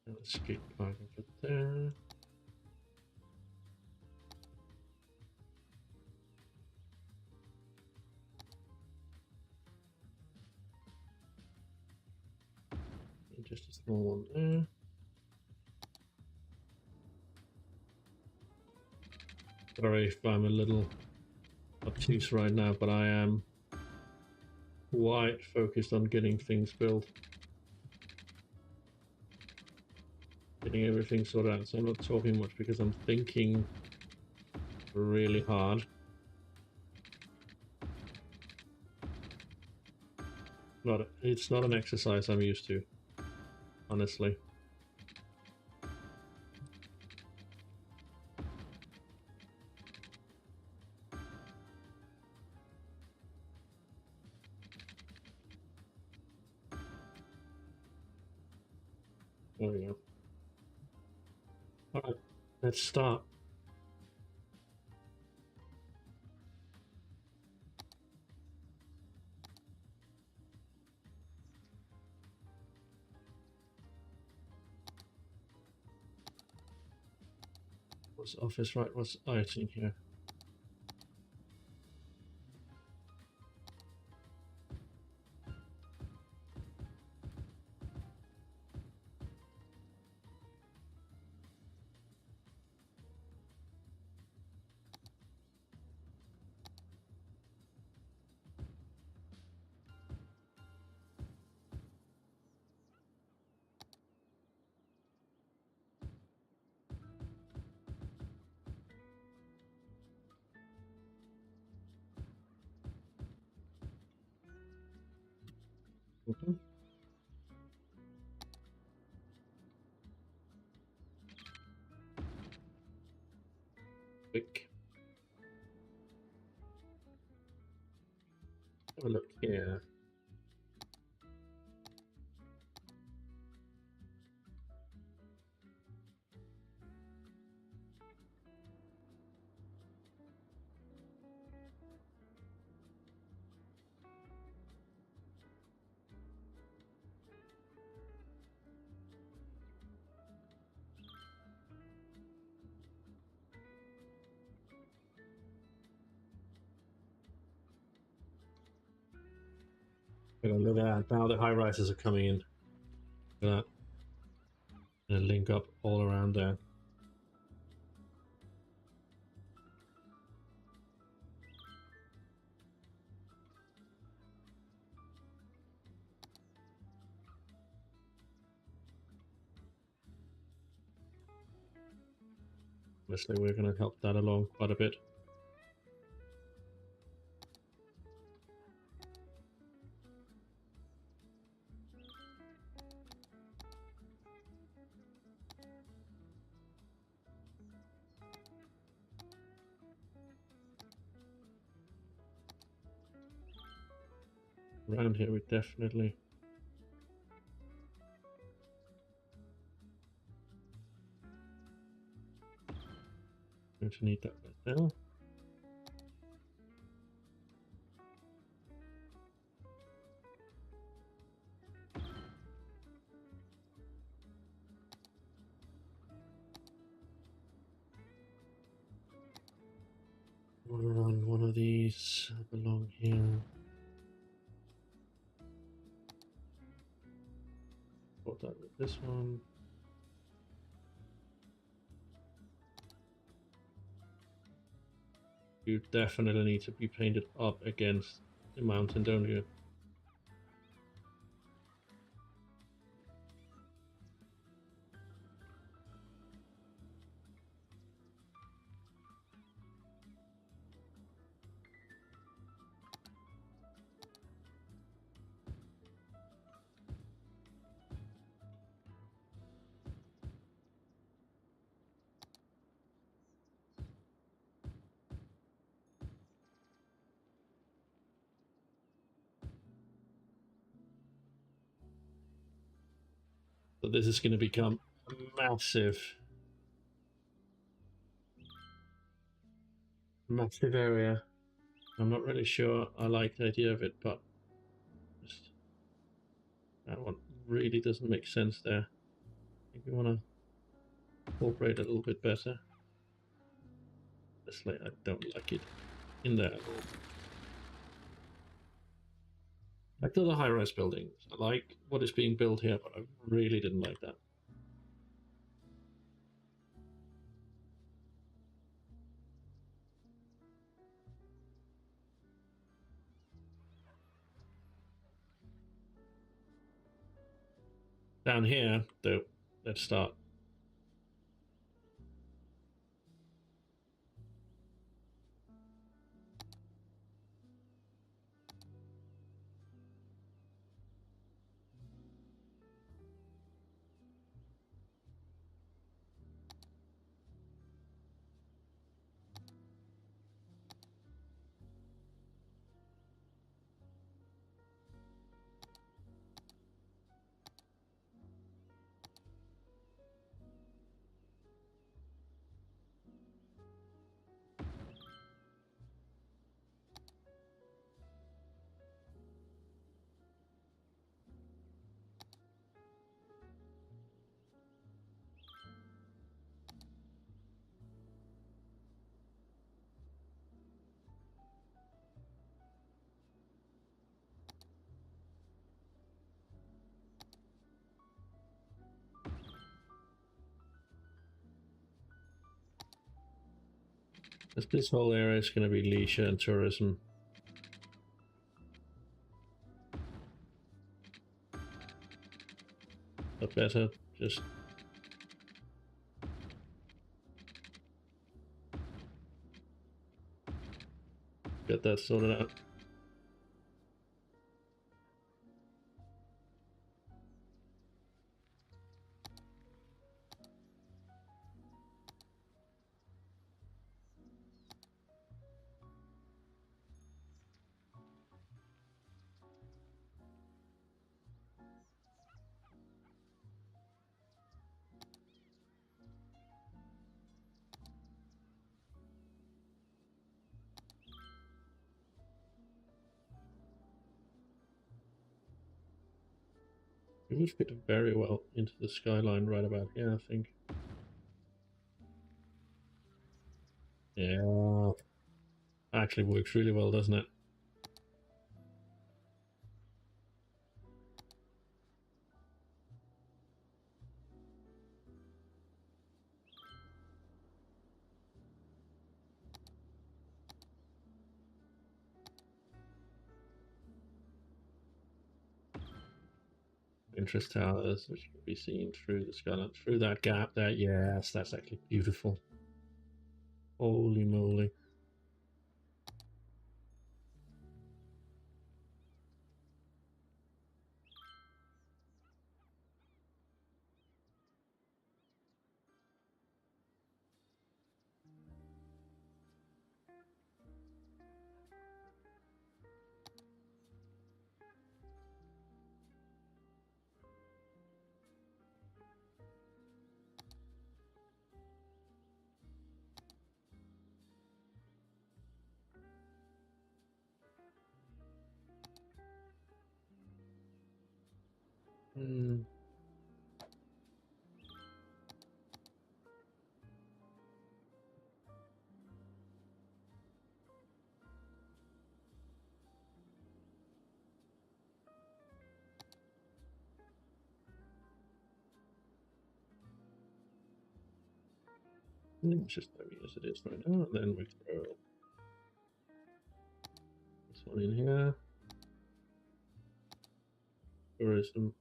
Let's get part of it there. And just a small one there. Sorry if I'm a little obtuse right now, but I am quite focused on getting things built. Getting everything sorted out, so I'm not talking much because I'm thinking really hard. It's not an exercise I'm used to, honestly. There we go. Alright, let's start. What's office right? What's IT in here? Mm-hmm. Quick. have a look here. Look at that. Now the high rises are coming in. Look at that. And link up all around there. Obviously, we're going to help that along quite a bit. Around here, we definitely going to need that right now. Want to run one of these up along here. Put that with this one. You definitely need to be painted up against the mountain, don't you? So this is going to become a massive area. I'm not really sure I like the idea of it, but just, that one really doesn't make sense there. I think we want to incorporate it a little bit better. Just like I don't like it in there at all. Back to the high-rise buildings. I like what is being built here, but I really didn't like that. Down here, though, let's start. This whole area is going to be leisure and tourism. But better just get that sorted out. It would fit very well into the skyline right about here, I think. Yeah, actually works really well, doesn't it? Interest towers, which can be seen through the skyline, through that gap there. Yes, that's actually beautiful. Holy moly. Hmm. It's just leave it as it is right now, and then we throw this one in here. Tourism.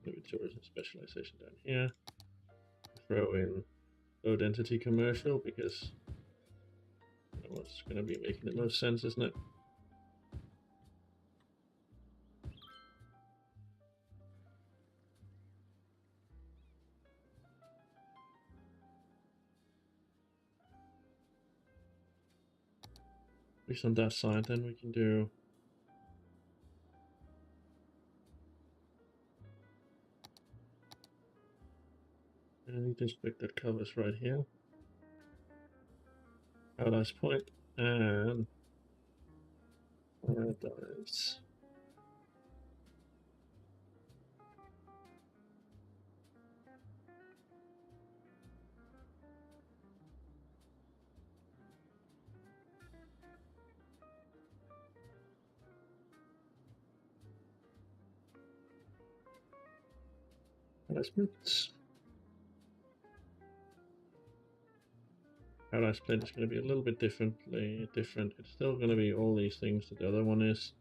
Maybe tourism specialization down here. Throw in low density commercial because that's what's going to be making the most sense, isn't it? At least on that side, then we can do any district that covers right here. Paradise Point and Paradise. Paradise Paradise Point is going to be a little bit different. It's still going to be all these things that the other one is.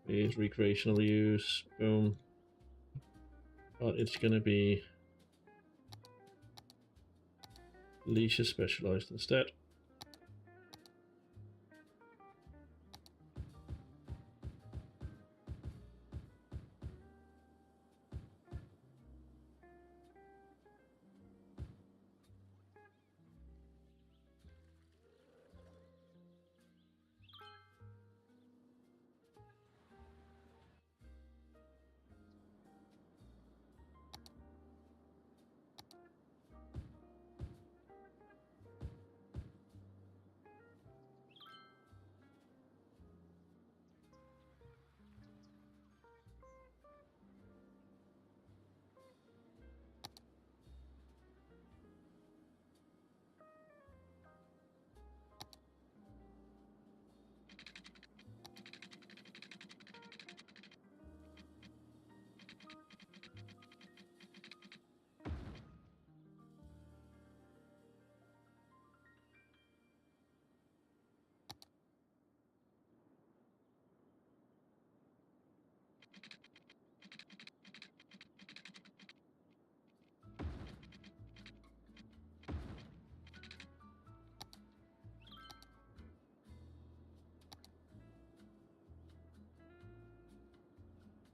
It is recreational use, boom. But it's going to be leisure specialized instead.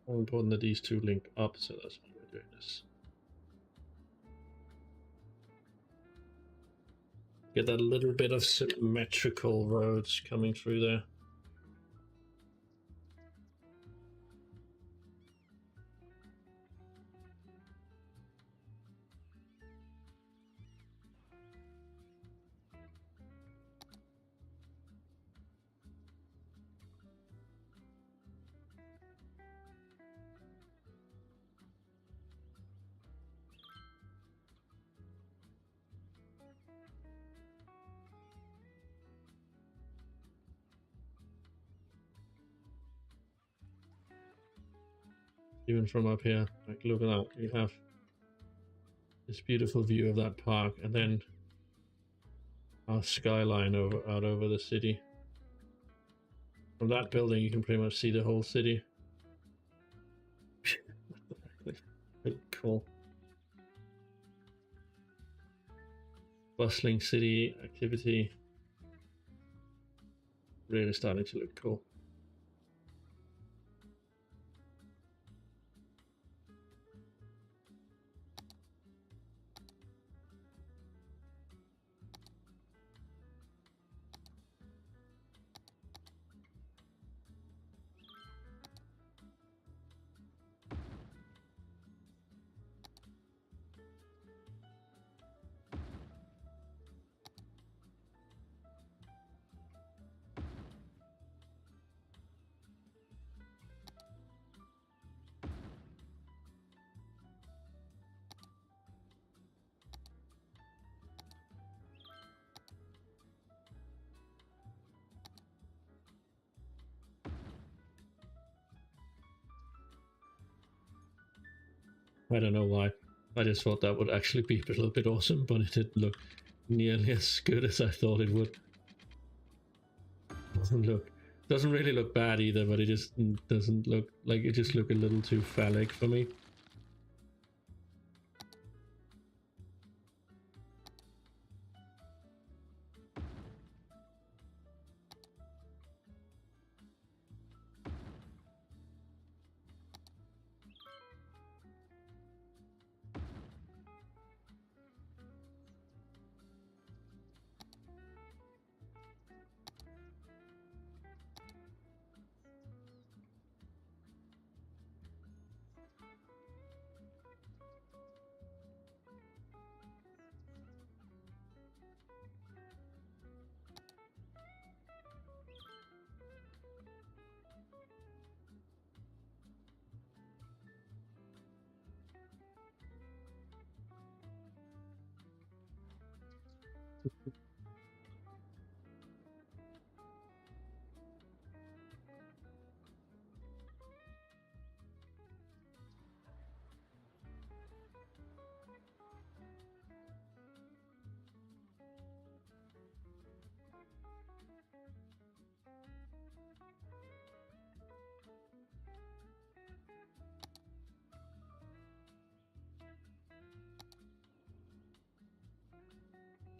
How important that these two link up, so that's why we're doing this. Get that little bit of symmetrical roads coming through there. even from up here. Like, look at that. You have this beautiful view of that park, and then our skyline out over the city. From that building, you can pretty much see the whole city. Really cool. Bustling city activity. Really starting to look cool. I don't know why. I just thought that would actually be a little bit awesome, but it didn't look nearly as good as I thought it would. Doesn't really look bad either, but it just doesn't look like, it just look a little too phallic for me.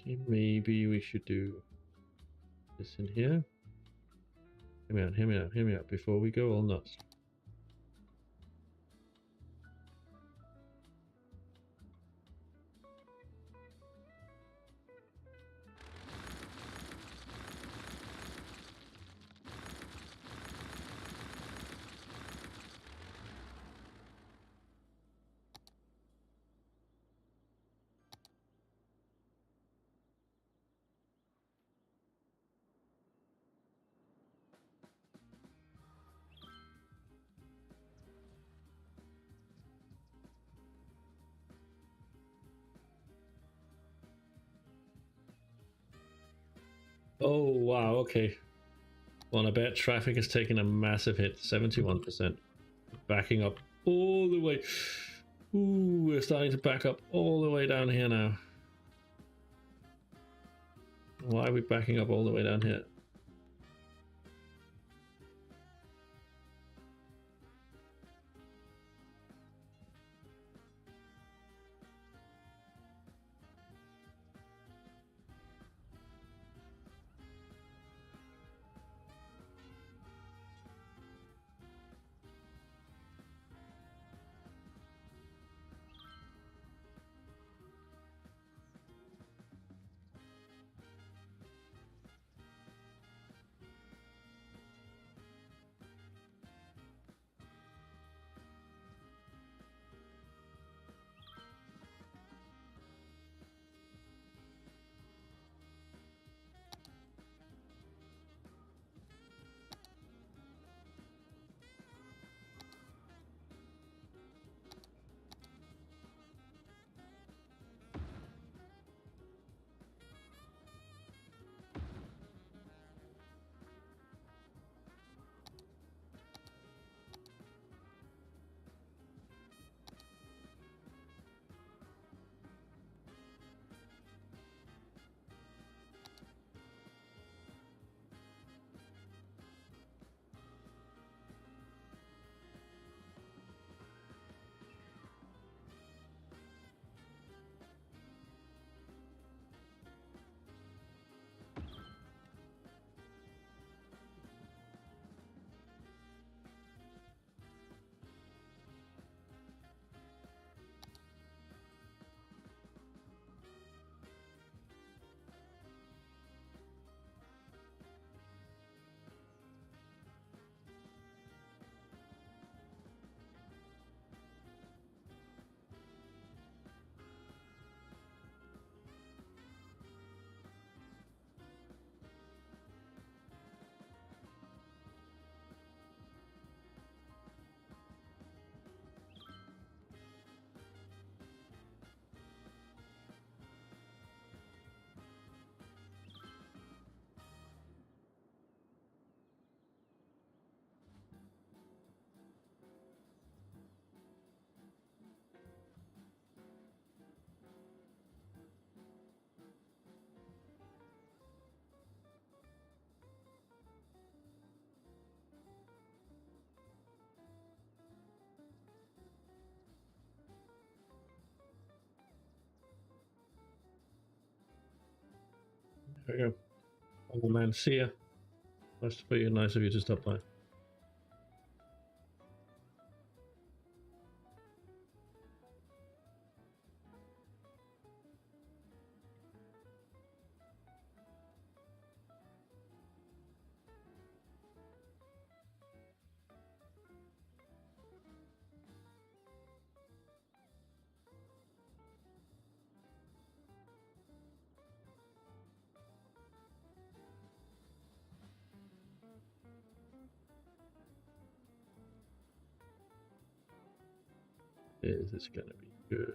Okay, maybe we should do this in here. Hear me out before we go all nuts. Oh wow, okay. Well, I bet traffic has taken a massive hit, 71%. Backing up all the way. Ooh, we're starting to back up all the way down here now. Why are we backing up all the way down here? There you go. Oh man, see ya. Nice of you to stop by. Is this gonna be good?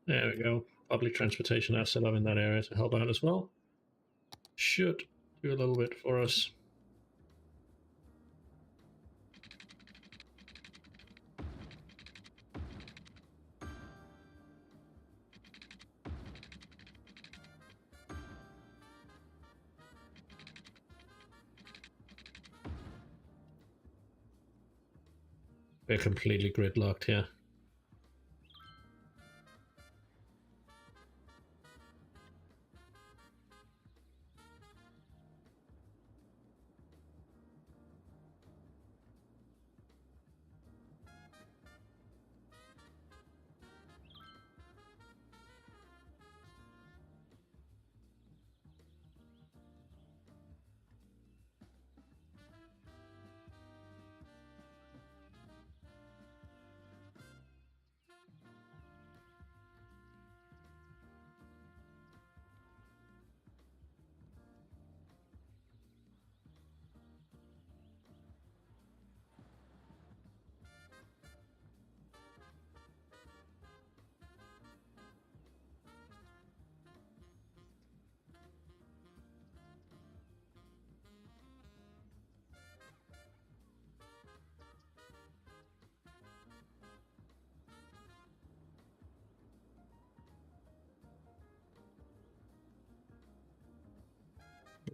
There we go. Public transportation are set up in that area to help out as well. Should do a little bit for us. We're completely gridlocked here.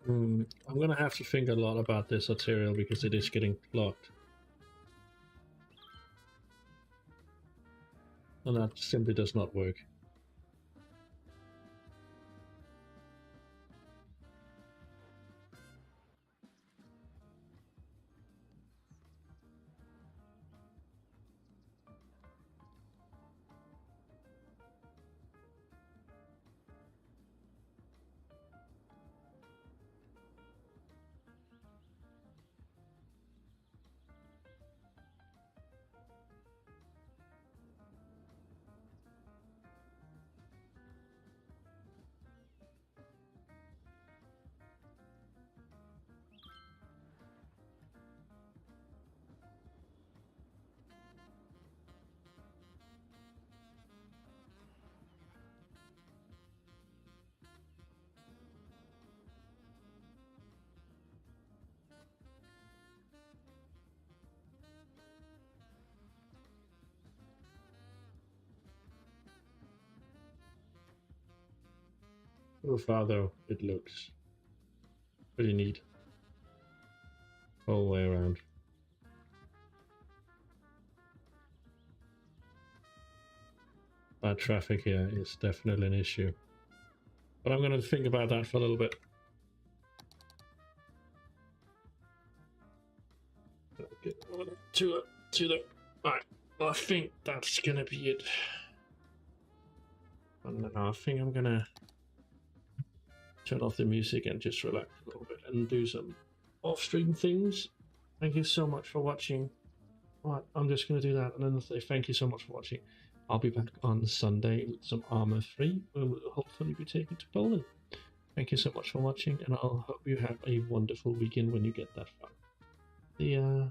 I'm gonna have to think a lot about this arterial because it is getting clogged. And that simply does not work. So far though, it looks pretty neat all the way around. Bad traffic here is definitely an issue. But I'm going to think about that for a little bit. Okay, to the... Alright, well, I think that's going to be it. And I think I'm going to turn off the music and just relax a little bit and do some off-stream things. Thank you so much for watching. Right, I'm just going to do that and then say thank you so much for watching. I'll be back on Sunday with some Armor 3, where we'll hopefully be taken to Poland. Thank you so much for watching, and I'll hope you have a wonderful weekend when you get that far. See ya.